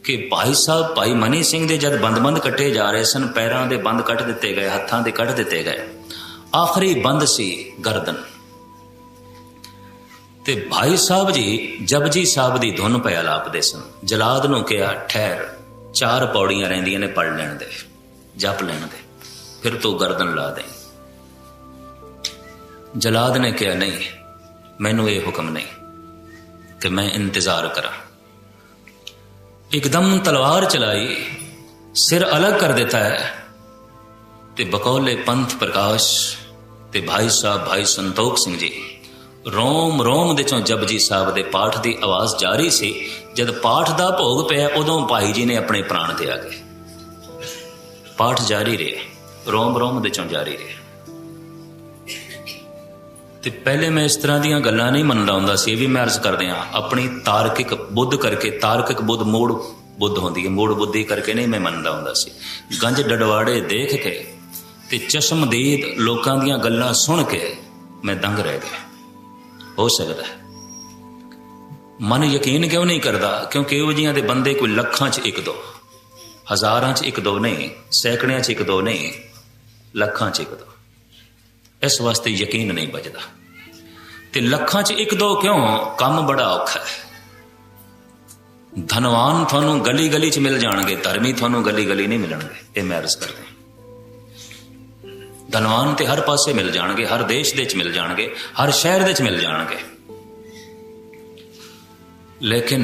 कि भाई साहब भाई मनी सिंह दे जब बंद बंद कट्टे जा रहे सन, पैरों के बंद कट दिते गए, हत्थों के कट दिते गए, आखिरी बंद सी गर्दन। ते भाई साहब जी जपजी साहब की धुन पे आलापदे सन। जलाद नूं कहा ठहर, 4 पौड़ियां रहिंदियां ने, पढ़ लैण दे, जप लैण दे, फिर तू गर्दन ला दे। जलाद ने कहा नहीं, मैनू ये हुक्म नहीं कि मैं इंतजार करा। एकदम तलवार चलाई, सिर अलग कर देता है, ते बकौले पंथ प्रकाश ते भाई साहब भाई संतोख सिंह जी रोम रोम दे चों जपजी साहब दे पाठ की आवाज़ जारी सी। जब पाठ का भोग पिया, उदों भाई जी ने अपने प्राण त्यागे। पाठ जारी रहे, रोम रोम दे चों जारी रहे। ते पहले मैं इस तरह दीयां गल्लां नहीं मनदा हुंदा सी, भी मैं अर्ज कर दियां अपनी तार्किक बुद्ध करके, तार्किक बुद्ध मूड़ बुद्ध होंदी है, मूड़ बुद्धि करके नहीं मैं मनदा हुंदा सी। गंज डडवाड़े देख के ते चश्मदीद लोकां दीयां गल्लां सुन के मैं दंग रह गया। हो सकता है मन यकीन क्यों नहीं करता, क्योंकि इहो जिहां दे बंदे कोई लखां च एक दो, हज़ारां च एक दो नहीं, सैकड़ियां च एक दो नहीं, लखां च एक दो। इस वास्ते यकीन नहीं बचता। ते लखां च एक दो क्यों, काम बड़ा औखा है। धनवान थानू गली गली च मिल जाणगे, धर्मी थानू गली गली नहीं मिलणगे। ये मैं अर्ज करदा, धनवान ते हर पासे मिल जाणगे, हर देश दे च मिल जाणगे, हर शहर दे च मिल जाणगे, लेकिन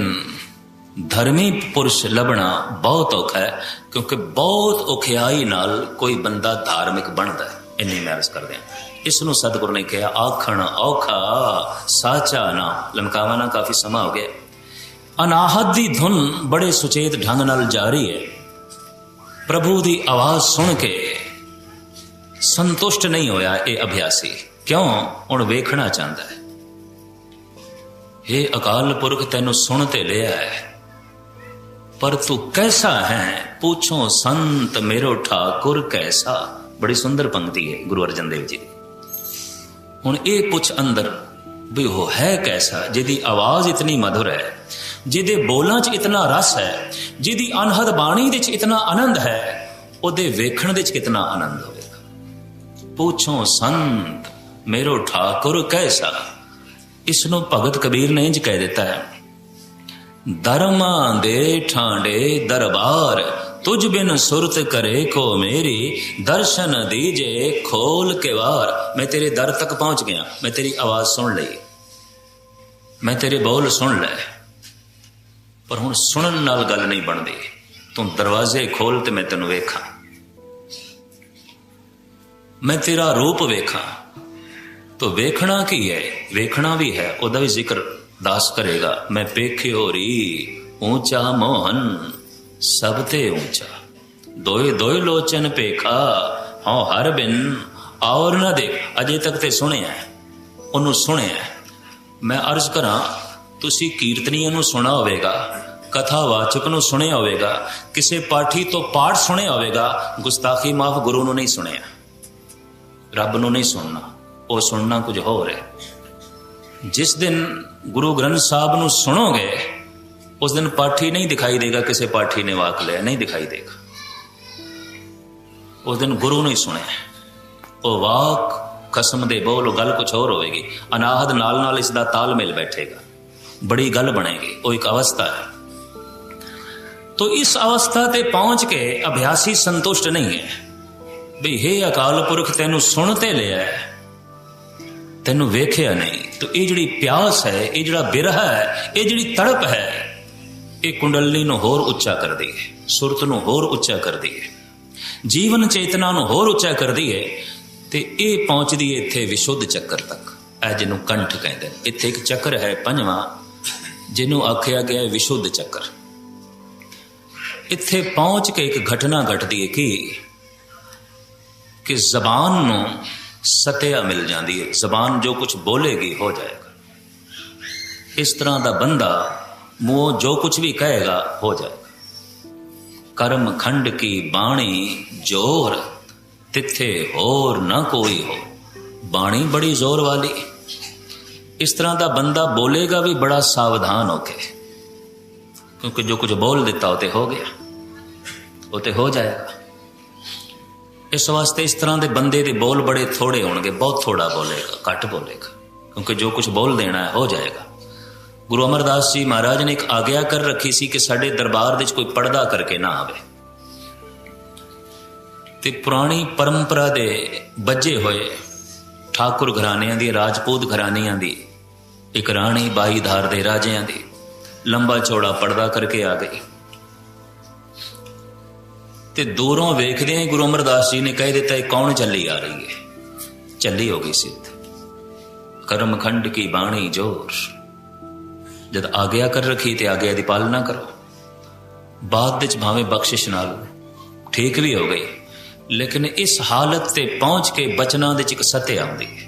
धर्मी पुरुष लभना बहुत औखा है, क्योंकि बहुत औखियाई नाल कोई बंदा धार्मिक बनता है। इन्नी मैं अर्ज कर दिया। इसनों सतगुरु ने कहा आखण औखा साचा ना लमकावा ना, काफी समा हो गया। अनाहत दी धुन बड़े सुचेत ढंग नाल जारी है। प्रभु दी आवाज सुन के संतुष्ट नहीं होया ये अभ्यासी, क्यों? हुण वेखना चाहता है। हे अकाल पुरख तैनू सुन ते लिया है, पर तू कैसा है पूछो संत मेरो ठाकुर कैसा। बड़ी सुंदर पंक्ति है गुरु अर्जन देव जी। हुण ये पुछ अंदर भी वो है कैसा, जिहदी आवाज इतनी मधुर है, जिहदे बोलां च इतना रस है, जिहदी अनहद बाणी दे च इतना आनंद है, उहदे वेखण दे च कितना आनंद होवेगा। पूछो संत मेरो ठाकुर कैसा। इसनों भगत कबीर ने इंज कह देता है, धर्मा दे ठांडे दरबार तुझ बिन सुरत करे को मेरी, दर्शन दीजे खोल के वार। मैं तेरे दर तक पहुंच गया, मैं तेरी आवाज सुन ली, मैं तेरे बोल सुन ले, पर हुण सुनन नाल गल नहीं बनदी। तू दरवाजे खोल ते मैं तेनू वेखा, मैं तेरा रूप वेखा। तो वेखना की है? वेखना भी है, उहदा भी जिक्र दास करेगा। मैं पेखे हो री ऊंचा मोहन सब ते ऊंचा, दोए दोए लोचन पेखा हाँ हर बिन और ना देख। अजे तक ते सुनिया है, उन्होंने सुनिया है। मैं अर्ज करा, तुसी कीर्तनीय नूं सुना होवेगा, कथावाचक नूं सुनिया होवेगा, किसी पाठी तो पाठ सुनिया होवेगा, गुस्ताखी माफ गुरु नूं नहीं सुनिया, रब नूं नहीं सुनना, वो सुनना कुछ होर है। जिस दिन गुरु ग्रंथ साहब नूं सुनोगे, उस दिन पाठी नहीं दिखाई देगा किसी पाठी ने वाक लिया, नहीं दिखाई देगा। उस दिन गुरु नहीं सुने, वो वाक कसम दे बोल गल कुछ और होगी। अनाहद नाल नाल इसका तालमेल बैठेगा, बड़ी गल बनेगी। वो एक अवस्था है। तो इस अवस्था ते पहुंच के अभ्यासी संतुष्ट नहीं है भी हे अकाल पुरख तेनू सुनते लिया है, तेनू वेख्या नहीं। तो ये जिहड़ी प्यास है, ये जिहड़ा बिरहा है, ये जिहड़ी तड़प है, ये कुंडलनी नूं होर उच्चा कर दी है, सुरत नूं होर उच्चा कर दी है, जीवन चेतना नूं होर उच्चा कर दी है। ते ये पहुंचदी है इत्थे विशुद्ध चक्कर तक। ऐ जिन्हों कंठ कहते, इत्थे एक चक्कर है पंजवां, जिन्हों आख्या गया है विशुद्ध चक्कर। इत्थे पहुंच के एक घटना घटती है कि जबान नूं सत्या मिल जाती है। जबान जो कुछ बोलेगी हो जाएगा। इस तरह का बंदा मुंह जो कुछ भी कहेगा हो जाएगा। कर्म खंड की बाणी जोर तिथे होर न कोई हो। बाणी बड़ी जोर वाली। इस तरह का बंदा बोलेगा भी बड़ा सावधान होके, क्योंकि जो कुछ बोल देता होते हो गया, होते हो जाएगा। इस वास्ते इस तरह के बंदे के बोल बड़े थोड़े होंगे, बहुत थोड़ा बोलेगा, घट बोलेगा, क्योंकि जो कुछ बोल देना है हो जाएगा। गुरु अमरदास जी महाराज ने एक आग्या कर रखी सी कि साडे दरबार दे कोई पर्दा करके ना आवे। ते पुरानी परंपरा दे बजे होए ठाकुर घरानियां दी, राजपूत घरानियां दी एक राणी बाई धार दे राजियां दी लंबा चौड़ा पर्दा करके आ गई। ते दूरों वेखदे ही गुरु अमरदास जी ने कह दिता है कौन चली आ रही है। चली हो गई सिद्ध। कर्म खंड की बाणी जोर। जद आग्या कर रखी ते आग्या दी पालना करो। बाद विच भावें बख्शिश नाल ठीक भी हो गई, लेकिन इस हालत ते पहुंच के बचना दे च सत्य आउंदी है,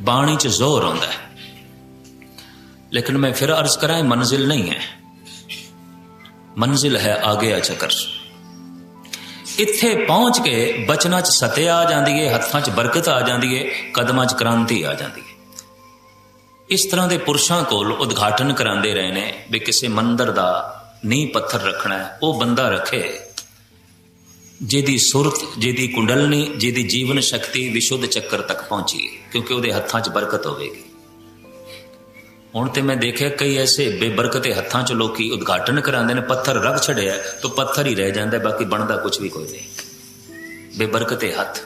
बाणी च जोर आउंदा है। लेकिन मैं फिर अर्ज करा, मंजिल नहीं है, मंजिल है आग्या चक्कर। इत्थे पहुंच के बचना च सत्य आ जाती है, हत्थां च बरकत आ जाती है, कदमां च क्रांति आ जाती है। इस तरह के पुरुषों कोल उद्घाटन करांदे रहे ने भी किसी मंदिर का नींह पत्थर रखना है, वो बंदा रखे जिहदी सुरत, जिहदी कुंडलनी, जिहदी जीवन शक्ति विशुद्ध चक्कर तक पहुंची है, क्योंकि उहदे हत्थां च बरकत होगी। हुण ते मैं देखिया कई ऐसे बेबरकते हत्थां च लोकी उद्घाटन करांदे ने, पत्थर रख छड़िया तो पत्थर ही रह जाता, बाकी बनता कुछ भी कोई नहीं। बेबरकते हथ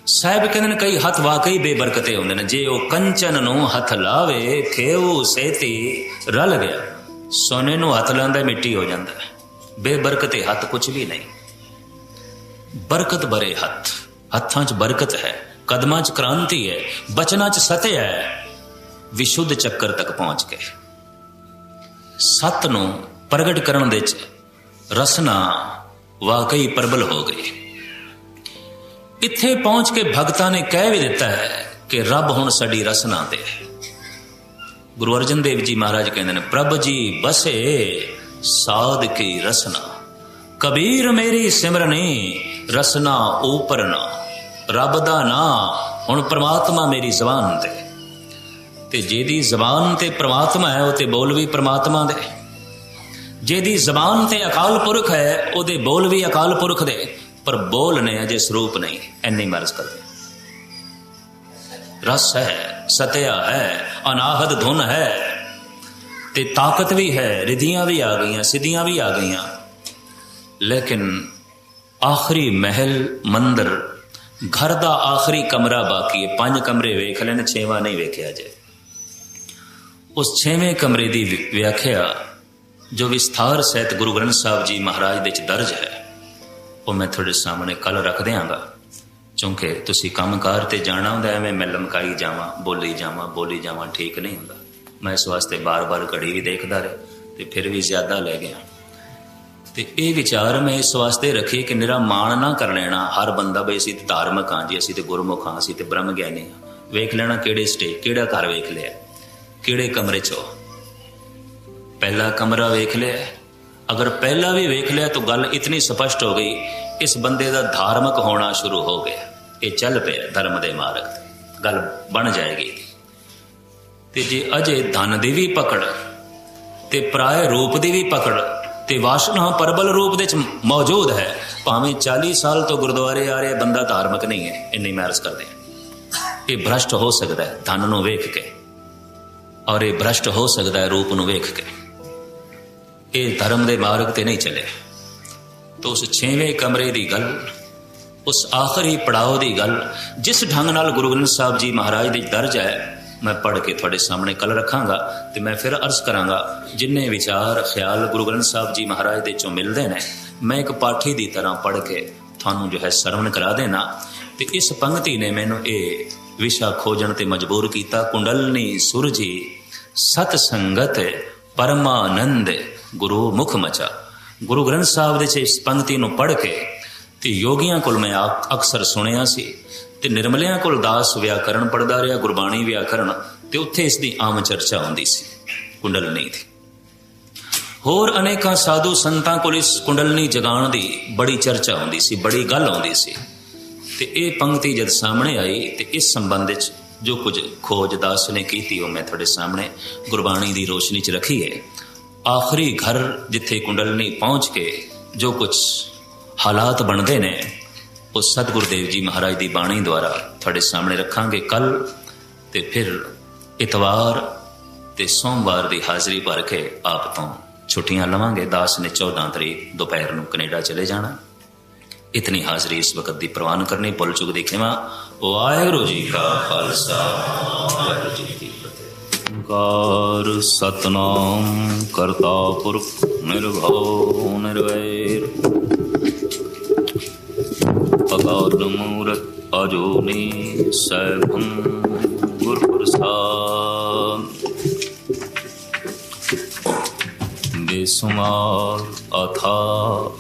साहब कहते हैं कई हथ वाकई बेबरकते होंदे ने। जे वो कंचन नूं हथ लावे खेऊ सेती रल गया। सोने नूं हथ लांदा मिट्टी हो जाता है। बेबरकत हथ कुछ भी नहीं, बरकत भरे हथ, हत्थां च बरकत है, कदमां च क्रांति है, बचनां च सत्य है। विशुद्ध चक्कर तक पहुंच के सत नूं प्रगट करन दे च रसना वाकई प्रबल हो गई। इत्थे पहुंच के भगतां ने कह भी दिता है कि रब हुण साडी रसना ते। गुरु अर्जन देव जी महाराज कहते हैं, प्रभ जी बसे साध की रसना, कबीर मेरी सिमरनी रसना ऊपर ना। रब दा ना हुण परमात्मा मेरी जबान ते जेदी जबान ते परमात्मा है वो बोल भी परमात्मा दे, जेदी जबान ते अकाल पुरख है वो बोल भी अकाल पुरख दे, पर बोल ने अजे स्वरूप नहीं। इन्नी मर्ज करते रस है, सत्या है, अनाहद धुन है, ते ताकत भी है, रिधियां भी आ गई, सिद्धियां भी आ गई, लेकिन आखिरी महल मंदिर घर का आखिरी कमरा बाकी है। 5 कमरे वेख लेने, 6वां नहीं वेख्या जे। उस 6वें कमरे की व्याख्या जो विस्तार सहित गुरु ग्रंथ साहब जी महाराज दे दर्ज है वो मैं थोड़े सामने कल रख देंगा, क्योंकि तुसी काम कार ते जाना होंदा, एवें मैं लमकाई जावां बोली जावां ठीक नहीं होंदा। मैं इस वास्ते बार बार घड़ी भी देखता रहा तो फिर भी ज्यादा ले गया। तो ये विचार मैं इस वास्ते रखी कि निरा मान ना कर लेना हर बंदा बई असीं ते धार्मिक हाँ जी, असीं ते गुरमुख हाँ, असीं ते ब्रह्म ज्ञानी हाँ। वेख लेना किहड़े स्टेज, किहड़ा घर वेख लिया, किहड़े कमरे चो पहला कमरा वेख लिया। अगर पहला भी वेख लिया तो गल इतनी स्पष्ट हो गई, इस बंदे का धार्मिक होना शुरू हो गया, ये चल पे धर्म के मार्ग, गल बन जाएगी। ते जे अजे धन की भी पकड़ ते पराए रूप की भी पकड़ ते वासना प्रबल रूप दे मौजूद है, भावें 40 साल तो गुरुद्वारे आ रहे, बंदा धार्मिक नहीं है, इन्नी मैरज करते हैं। ये भ्रष्ट हो सकता है धन नूं वेख के, और ये भ्रष्ट हो सकता है रूप नूं वेख के, ये धर्म के मार्ग ते नहीं चले। तो उस 6वें कमरे की गल, उस आखिरी पड़ाव की गल, जिस ढंग नाल गुरु ग्रंथ साहब जी महाराज दी दर्ज है, मैं पढ़ के थोड़े सामने कल रखांगा। तो मैं फिर अर्ज करांगा, जिन्ने विचार ख्याल गुरु ग्रंथ साहब जी महाराज दे चों मिलते हैं, मैं एक पाठी की तरह पढ़ के थानू जो है सरवण करा देना। तो इस पंक्ति ने मैनू ये विशा खोजन ते मजबूर किया, कुंडलनी सुरजी सत संगत परमानंद गुरु मुख मचा। गुरु ग्रंथ साहब दे इस पंक्ति नूं पढ़ के ते योगियां कोल मैं अक्सर सुनिया सी, ते निर्मलियां कोल दास व्याकरण पढ़दा रहा, गुरबाणी व्याकरण, ते उत्थे इसकी आम चर्चा होंदी सी कुंडलनी दी। होर अनेकां साधु संतां कोल इस कुंडलनी जगाण दी बड़ी चर्चा होंदी सी, बड़ी गल होंदी सी। ते ये पंक्ति जद सामने आई तो इस संबंध विच जो कुछ खोज दास ने की वो मैं थोड़े सामने गुरबाणी की रोशनी च रखी है। आखिरी घर जिथे कुंडलनी पहुँच के जो कुछ हालात बनते ने, उस सतगुरुदेव जी महाराज की बाणी द्वारा थोड़े सामने रखांगे कल। तो फिर इतवार ते सोमवार की हाज़री भर के आप तो छुट्टियां लवांगे। दास ने 14 तरीक दोपहर को कनेडा चले जाना। इतनी हाज़री इस वक्त की प्रवान करनी, भुल चुक दी खिमा। वाहिगुरू जी का खालसा, वाहिगुरू जी की फतेह। ओंकार सतनाम करता पुरख निर्भव निर्वैर, अकाल मूरत अजूनी सैभं गुरु प्रसाद। बेसुमार अथा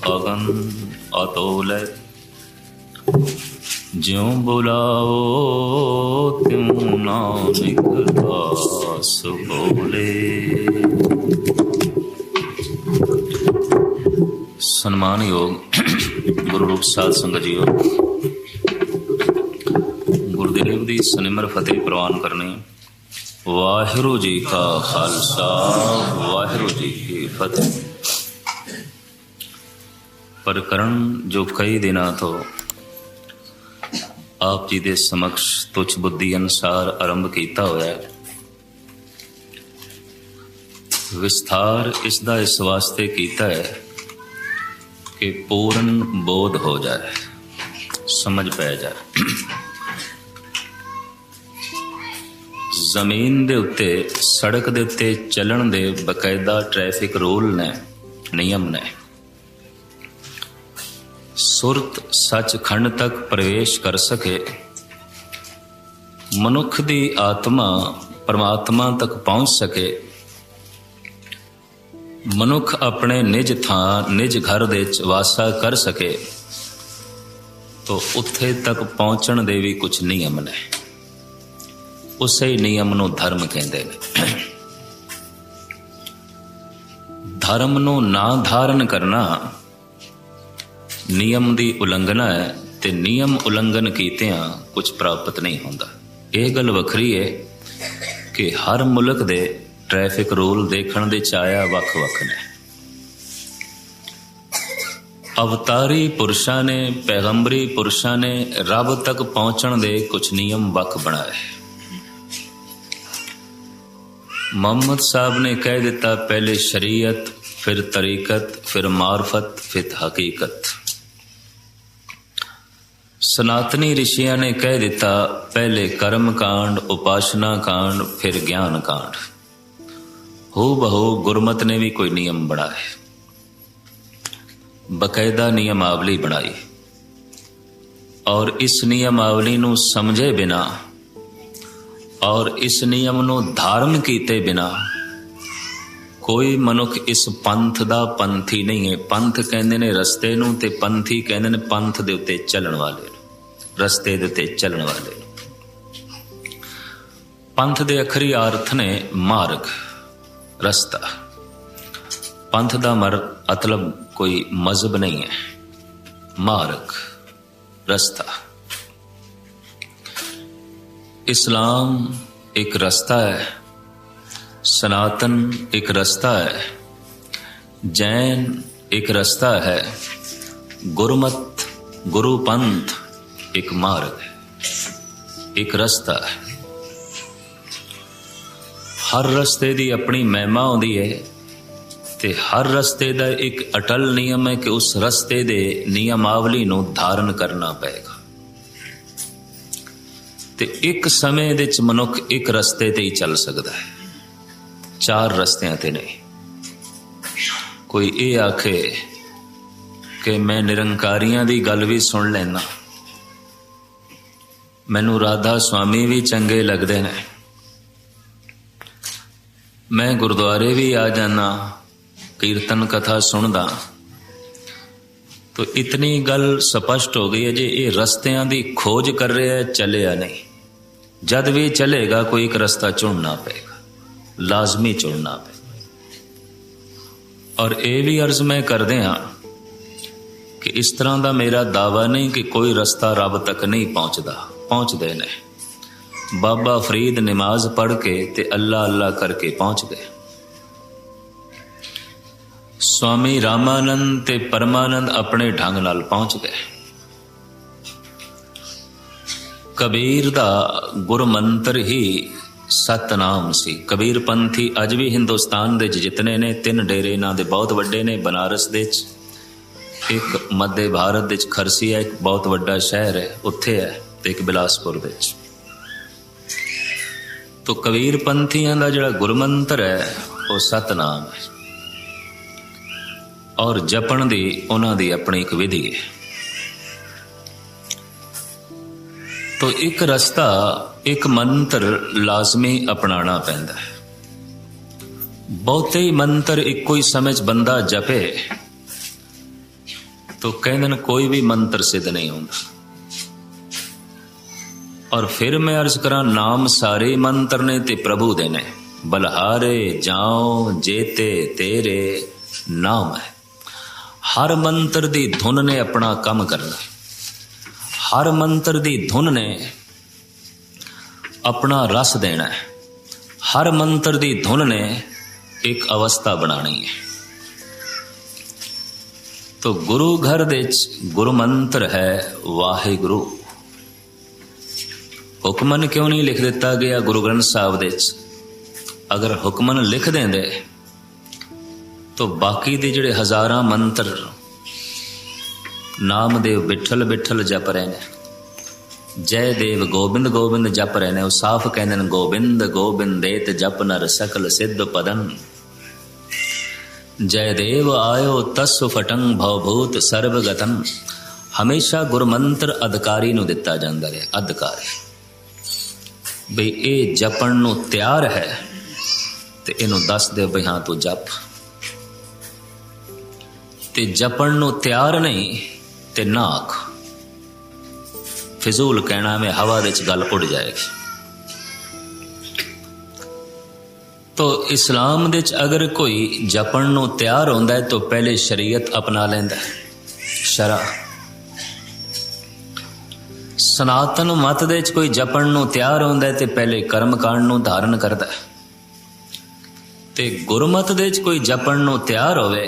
अगन अतोलय, ज्यों बुलाओ त्यों नानक दास बोले। सम्मान योग गुरु रूप साध संगत जीओ, गुरुदेव की सनिमर फतेह प्रवान करनी। वाहिगुरू जी का खालसा, वाहिगुरू जी की फतेह। प्रकरण जो कई दिनों तो आप जी के समक्ष तुच्छ बुद्धि अनुसार आरंभ किया हुआ है। विस्तार इसका इस वास्ते किया है कि पूर्ण बोध हो जाए, समझ पै जाए। ਜ਼ਮੀਨ ਦੇ ਉੱਤੇ, ਸੜਕ ਦੇ ਉੱਤੇ ਚੱਲਣ ਦੇ ਬਕਾਇਦਾ ਟ੍ਰੈਫਿਕ ਰੂਲ ਨੇ, ਨਿਯਮ ਨੇ। ਸੁਰਤ ਸੱਚਖੰਡ ਤੱਕ ਪ੍ਰਵੇਸ਼ ਕਰ ਸਕੇ, ਮਨੁੱਖ ਦੀ ਆਤਮਾ ਪਰਮਾਤਮਾ ਤੱਕ ਪਹੁੰਚ ਸਕੇ, ਮਨੁੱਖ ਆਪਣੇ ਨਿਜ ਥਾਂ, ਨਿਜ ਘਰ ਦੇ ਵਿੱਚ ਵਾਸਾ ਕਰ ਸਕੇ, ਤਾਂ ਉੱਥੇ ਤੱਕ ਪਹੁੰਚਣ ਦੇ ਵੀ ਕੁਝ ਨਿਯਮ ਨੇ। ਉਸੇ ਨਿਯਮ ਨੂੰ ਧਰਮ ਕਹਿੰਦੇ ਨੇ। ਧਰਮ ਨੂੰ ਨਾ ਧਾਰਨ ਕਰਨਾ ਨਿਯਮ ਦੀ ਉਲੰਘਣਾ ਹੈ, ਤੇ ਨਿਯਮ ਉਲੰਘਣ ਕੀਤਿਆਂ ਕੁਝ ਪ੍ਰਾਪਤ ਨਹੀਂ ਹੁੰਦਾ। ਇਹ ਗੱਲ ਵੱਖਰੀ ਹੈ ਕਿ ਹਰ ਮੁਲਕ ਦੇ ਟ੍ਰੈਫਿਕ ਰੂਲ ਦੇਖਣ ਦੇ ਚਾਇਆ ਵੱਖ-ਵੱਖ ਨੇ। ਅਵਤਾਰੀ ਪੁਰਸ਼ਾਂ ਨੇ, ਪੈਗੰਬਰੀ ਪੁਰਸ਼ਾਂ ਨੇ ਰੱਬ ਤੱਕ ਪਹੁੰਚਣ ਦੇ ਕੁਝ ਨਿਯਮ ਵੱਖ ਬਣਾਏ। ਮੁਹੰਮਦ ਸਾਹਿਬ ਨੇ ਕਹਿ ਦਿੱਤਾ, ਪਹਿਲੇ ਸ਼ਰੀਅਤ, ਫਿਰ ਤਰੀਕਤ, ਫਿਰ ਮਾਰਫਤ, ਫਿਰ ਹਕੀਕਤ। ਸਨਾਤਨੀ ਰਿਸ਼ੀਆਂ ਨੇ ਕਹਿ ਦਿੱਤਾ, ਪਹਿਲੇ ਕਰਮ ਕਾਂਡ, ਉਪਾਸਨਾ ਕਾਂਡ, ਫਿਰ ਗਿਆਨ ਕਾਂਡ। ਹੂ ਬਹੂ ਗੁਰਮਤ ਨੇ ਵੀ ਕੋਈ ਨਿਯਮ ਬਣਾਏ, ਬਕਾਇਦਾ ਨਿਯਮਾਵਲੀ ਬਣਾਈ, ਔਰ ਇਸ ਨਿਯਮਾਵਲੀ ਨੂੰ ਸਮਝੇ ਬਿਨਾ ਔਰ ਇਸ ਨਿਯਮ ਨੂੰ ਧਾਰਨ ਕੀਤੇ ਬਿਨਾ ਕੋਈ ਮਨੁੱਖ ਇਸ ਪੰਥ ਦਾ ਪੰਥੀ ਨਹੀਂ ਹੈ। ਪੰਥ ਕਹਿੰਦੇ ਨੇ ਰਸਤੇ ਨੂੰ, ਤੇ ਪੰਥੀ ਕਹਿੰਦੇ ਨੇ ਪੰਥ ਦੇ ਉੱਤੇ ਚੱਲਣ ਵਾਲੇ ਨੂੰ, ਰਸਤੇ ਦੇ ਉੱਤੇ ਚੱਲਣ ਵਾਲੇ ਨੂੰ। ਪੰਥ ਦੇ ਅਖਰੀ ਅਰਥ ਨੇ ਮਾਰਗ, ਰਸਤਾ। ਪੰਥ ਦਾ ਮਤਲਬ ਕੋਈ ਮਜ਼ਹਬ ਨਹੀਂ ਹੈ, ਮਾਰਗ, ਰਸਤਾ। ਇਸਲਾਮ ਇੱਕ ਰਸਤਾ ਹੈ, ਸਨਾਤਨ ਇੱਕ ਰਸਤਾ ਹੈ, ਜੈਨ ਇੱਕ ਰਸਤਾ ਹੈ, ਗੁਰਮਤ, ਗੁਰੂ ਪੰਥ ਇੱਕ ਮਾਰਗ ਹੈ, ਇੱਕ ਰਸਤਾ ਹੈ। ਹਰ ਰਸਤੇ ਦੀ ਆਪਣੀ ਮਹਿਮਾ ਆਉਂਦੀ ਹੈ, ਤੇ ਹਰ ਰਸਤੇ ਦਾ ਇੱਕ ਅਟਲ ਨਿਯਮ ਹੈ ਕਿ ਉਸ ਰਸਤੇ ਦੇ ਨਿਯਮਾਵਲੀ ਨੂੰ ਧਾਰਨ ਕਰਨਾ ਪਏਗਾ। ਤੇ ਇੱਕ ਸਮੇਂ ਦੇ ਵਿੱਚ ਮਨੁੱਖ ਇੱਕ ਰਸਤੇ ਤੇ ਹੀ ਚੱਲ ਸਕਦਾ ਹੈ, ਚਾਰ ਰਸਤਿਆਂ ਤੇ ਨਹੀਂ। ਕੋਈ ਇਹ ਆਖੇ ਕਿ ਮੈਂ ਨਿਰੰਕਾਰੀਆਂ ਦੀ ਗੱਲ ਵੀ ਸੁਣ ਲੈਣਾ, ਮੈਨੂੰ ਰਾਧਾ ਸੁਆਮੀ ਵੀ ਚੰਗੇ ਲੱਗਦੇ ਨੇ, ਮੈਂ ਗੁਰਦੁਆਰੇ ਵੀ ਆ ਜਾਣਾ, ਕੀਰਤਨ ਕਥਾ ਸੁਣਦਾ, तो इतनी गल स्पष्ट हो गई है जी, ये रस्तियां दी खोज कर रहे है, चलिया नहीं। जद भी चलेगा कोई एक रास्ता चुनना पेगा, लाजमी चुनना पेगा। और ये भी अर्ज मैं कर दें कि इस तरह का मेरा दावा नहीं कि कोई रास्ता रब तक नहीं पहुँचता, पहुँचते ने। बाबा फरीद नमाज पढ़ के ते अल्लाह अल्लाह करके पहुँच गए। स्वामी रामानंद ते परमानंद अपने ढंग नाल पहुंच गए। कबीर दा गुरमंत्र ही सतनाम सी। कबीर पंथी अज भी हिंदुस्तान दे जितने ने, 3 डेरे इन्हां दे बहुत वड्डे ने। बनारस दे एक, मध्य भारत दे खरसी है, एक बहुत वड्डा शहर है उत्थे है, ते एक बिलासपुर दे। तो कबीर पंथियां दा जिहड़ा गुरमंत्र है वो सतनाम है, और जपण दी उन्हां दी अपनी एक विधि है। तो एक रास्ता, एक मंत्र लाजमी अपनाना पैंदा है। बहुते ही मंत्र इक्को ही समय बंदा जपे तो कहंदे कोई भी मंत्र सिद्ध नहीं होता। और फिर मैं अर्ज करा, नाम सारे मंत्र ने ते प्रभु दे ने। बलहारे जाओ जेते तेरे नाम है। हर मंत्र दी धुन ने अपना काम करना, हर मंत्र दी धुन ने अपना रस देना है, हर मंत्र दी धुन ने एक अवस्था बनानी है। तो गुरु घर दे गुरु मंत्र है वाहिगुरु। हुक्मन क्यों नहीं लिख दिता गया गुरु ग्रंथ साहब दे? अगर हुक्मन लिख देंदे तो बाकी दे जिहड़े हज़ारां मंत्र नामदेव बिठल बिठल जप रहे हैं, जय देव गोबिंद गोबिंद जप रहे ने, साफ कहते हैं गोबिंद गोबिंद देत जप नर सकल सिद्ध पदन। जय देव आयो तस्व फटंग भवभूत सर्वगतन। हमेशा गुरमंत्र अधिकारी नूं दिता जांदा है। अधिकारी बई ये जपण नूं तैयार है ते इनू दस दे बई हाँ तू जप, ते जपण नूं तैयार नहीं ते ना आख। फिजूल कहना में हवा दे च गल उड़ जाएगी। तो इस्लाम दे च अगर कोई जपण नूं तैयार होंदा है तो पहले शरीयत अपना लैंदा है, शरा। सनातन मत दे च कोई जपण नूं तैयार होंदा है तो पहले कर्म कांड नूं धारण करदा है, ते गुरमत दे च कोई जपण नूं तैयार होवे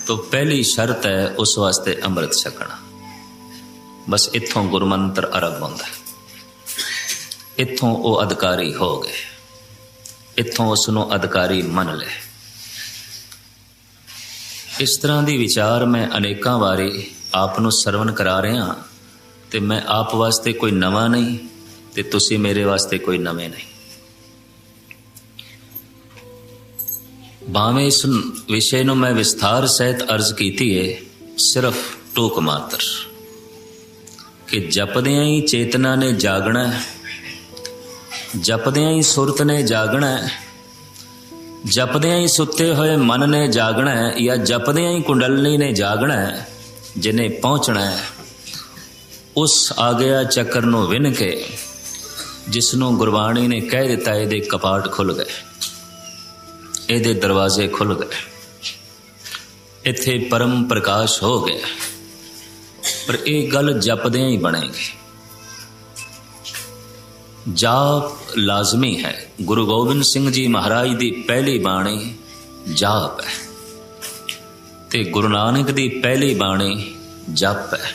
तो पहली शर्त है उस वास्ते अमृत छकना। बस इत्थों गुरमंत्र आरंभ होंदा है, इत्थों वो अधिकारी हो गए, इत्थों उसनों अधिकारी मन ले। इस तरह दी विचार मैं अनेकां वारी आपनों सरवण करा रहा, ते मैं आप वास्ते कोई नवा नहीं ते तुसी मेरे वास्ते कोई नवे नहीं। भावें इस विषय नूं मैं विस्तार सहित अर्ज कीती है, सिर्फ टूक मात्र कि जपदियां ही चेतना ने जागना है, जपदियां ही सुरत ने जागना है, जपदियां ही सुते हुए मन ने जागना है, या जपदियां ही कुंडलनी ने जागना है। जिन्हें पहुंचना है उस आ गया चक्कर नूं विन के, जिसनों गुरबाणी ने कह दिता इहदे कपाट खुल गए, इहदे दरवाजे खुल गए, इत्थे परम प्रकाश हो गया। पर एक गल जपदियां ही बनेगी। जाप लाजमी है। गुरु गोबिंद सिंह जी महाराज दी पहली बाणी जाप है, ते गुरु नानक दी पहली बाणी जप है।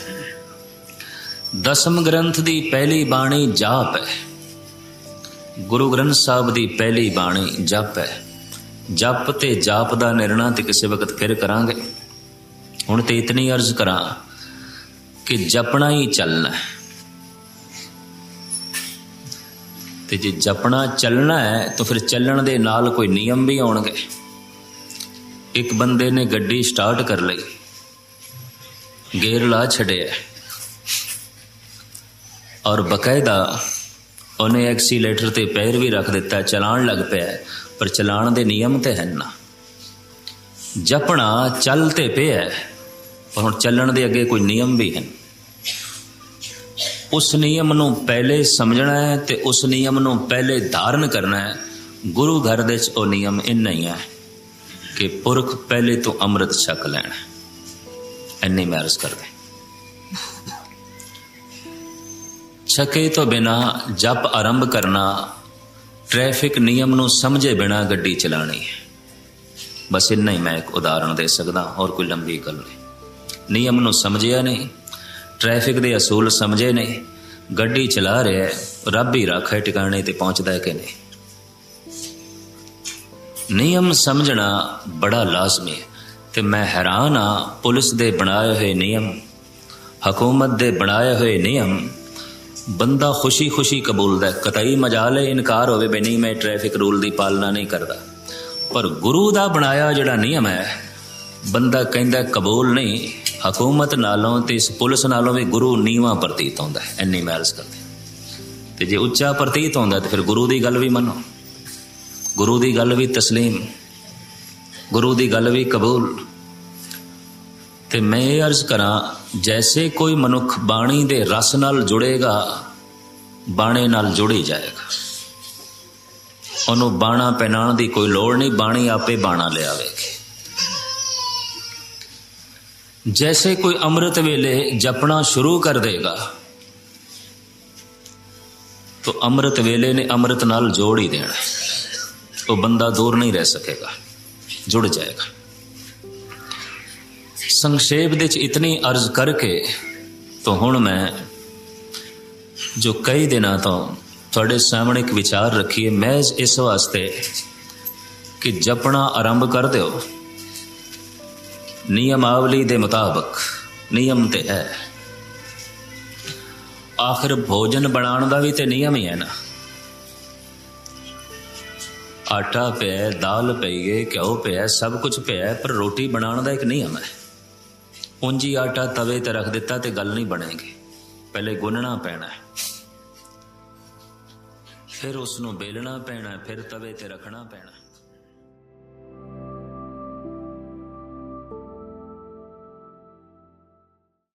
दसम ग्रंथ दी पहली बाणी जाप है। गुरु ग्रंथ साहब दी पहली बाणी जप है। जप ते जाप दा निर्णय ते किसी वक्त फिर करांगे। हुण ते इतनी अर्ज करा कि जपना ही चलना है, ते जे जपना चलना है तो फिर चलण दे नाल कोई नियम भी आउणगे। एक बंदे ने गड्डी स्टार्ट कर लई, गेर ला छड़िया और बकायदा उन्हें एक्सीलेटर ते पैर भी रख दिता, चलान लग पाया, पर चलान दे नियम ते हैं ना। जपना चलते पे है, पर हुण चलण दे अगे कोई नियम भी हैं। उस नियम नूं पहले समझना है ते उस नियम नूं पहले धारण करना है। गुरु घर दे च ओ नियम इन्ना ही है कि पुरख पहले तो अमृत छक लैना। इन्नी मैं अर्ज कर दे। छके तो बिना जप आरंभ करना, ट्रैफिक नियम नूं समझे बिना गड्डी चलानी है। बस इन्ना ही मैं एक उदाहरण दे सकदा, और कोई लंबी गल नहीं। नियम नूं समझिया नहीं, ट्रैफिक दे असूल समझे नहीं, गड्डी चला रहा है, रब ही राखे टिकाने ते पहुंचदा है कि नहीं। नियम समझना बड़ा लाजमी है। ते मैं हैरान हाँ, पुलिस दे बनाए हुए नियम, हुकूमत दे बनाए हुए नियम बंदा खुशी खुशी कबूलदा है। कतई मजाल है इनकार होवे भी नहीं, मैं ट्रैफिक रूल की पालना नहीं करता। पर गुरु दा बनाया जिहड़ा नियम है, बंदा कहंदा कबूल नहीं। हुकूमत नालों ते इस पुलिस नालों भी गुरु नीवा प्रतीत होंदा है। इन्नी मैं अर्ज करदी। ते जे उच्चा प्रतीत होंदा तो फिर गुरु की गल भी मनो, गुरु की गल भी तस्लीम, गुरु की गल भी कबूल। ते मैं ये अर्ज करा, जैसे कोई मनुख बाणी दे रस नाल जुड़ेगा, बाणे नाल जुड़ ही जाएगा। उन्होंने बाणा पहनाने की कोई लोड़ नहीं, बाणी आपे बाणा ले आवेगी। जैसे कोई अमृत वेले जपना शुरू कर देगा तो अमृत वेले ने अमृत नाल जोड़ ही देना, तो बंदा दूर नहीं रह सकेगा, जुड़ जाएगा। संक्षेप दे इतनी अर्ज करके तो हुण मैं जो कई दिनों तो थोड़े सामने एक विचार रखिए, महज इस वास्ते कि जपना आरंभ कर दो नियमावली दे मुताबिक। नियम ते है, ਆਖਿਰ ਭੋਜਨ ਬਣਾਉਣ ਦਾ ਵੀ ਤੇ ਨਿਯਮ ਹੀ ਹੈ ਨਾ। ਆਟਾ ਪਿਆ, ਦਾਲ ਪਈ ਹੈ, ਘਿਓ ਪਿਆ, ਸਭ ਕੁਝ ਪਿਆ, ਪਰ ਰੋਟੀ ਬਣਾਉਣ ਦਾ ਇੱਕ ਨਿਯਮ ਹੈ। ਉਂਝ ਹੀ ਆਟਾ ਤਵੇ ਤੇ ਰੱਖ ਦਿੱਤਾ ਤੇ ਗੱਲ ਨਹੀਂ ਬਣੇਗੀ, ਪਹਿਲੇ ਗੁੰਨਣਾ ਪੈਣਾ, ਫਿਰ ਉਸ ਨੂੰ ਬੇਲਣਾ ਪੈਣਾ, ਫਿਰ ਤਵੇ ਤੇ ਰੱਖਣਾ ਪੈਣਾ।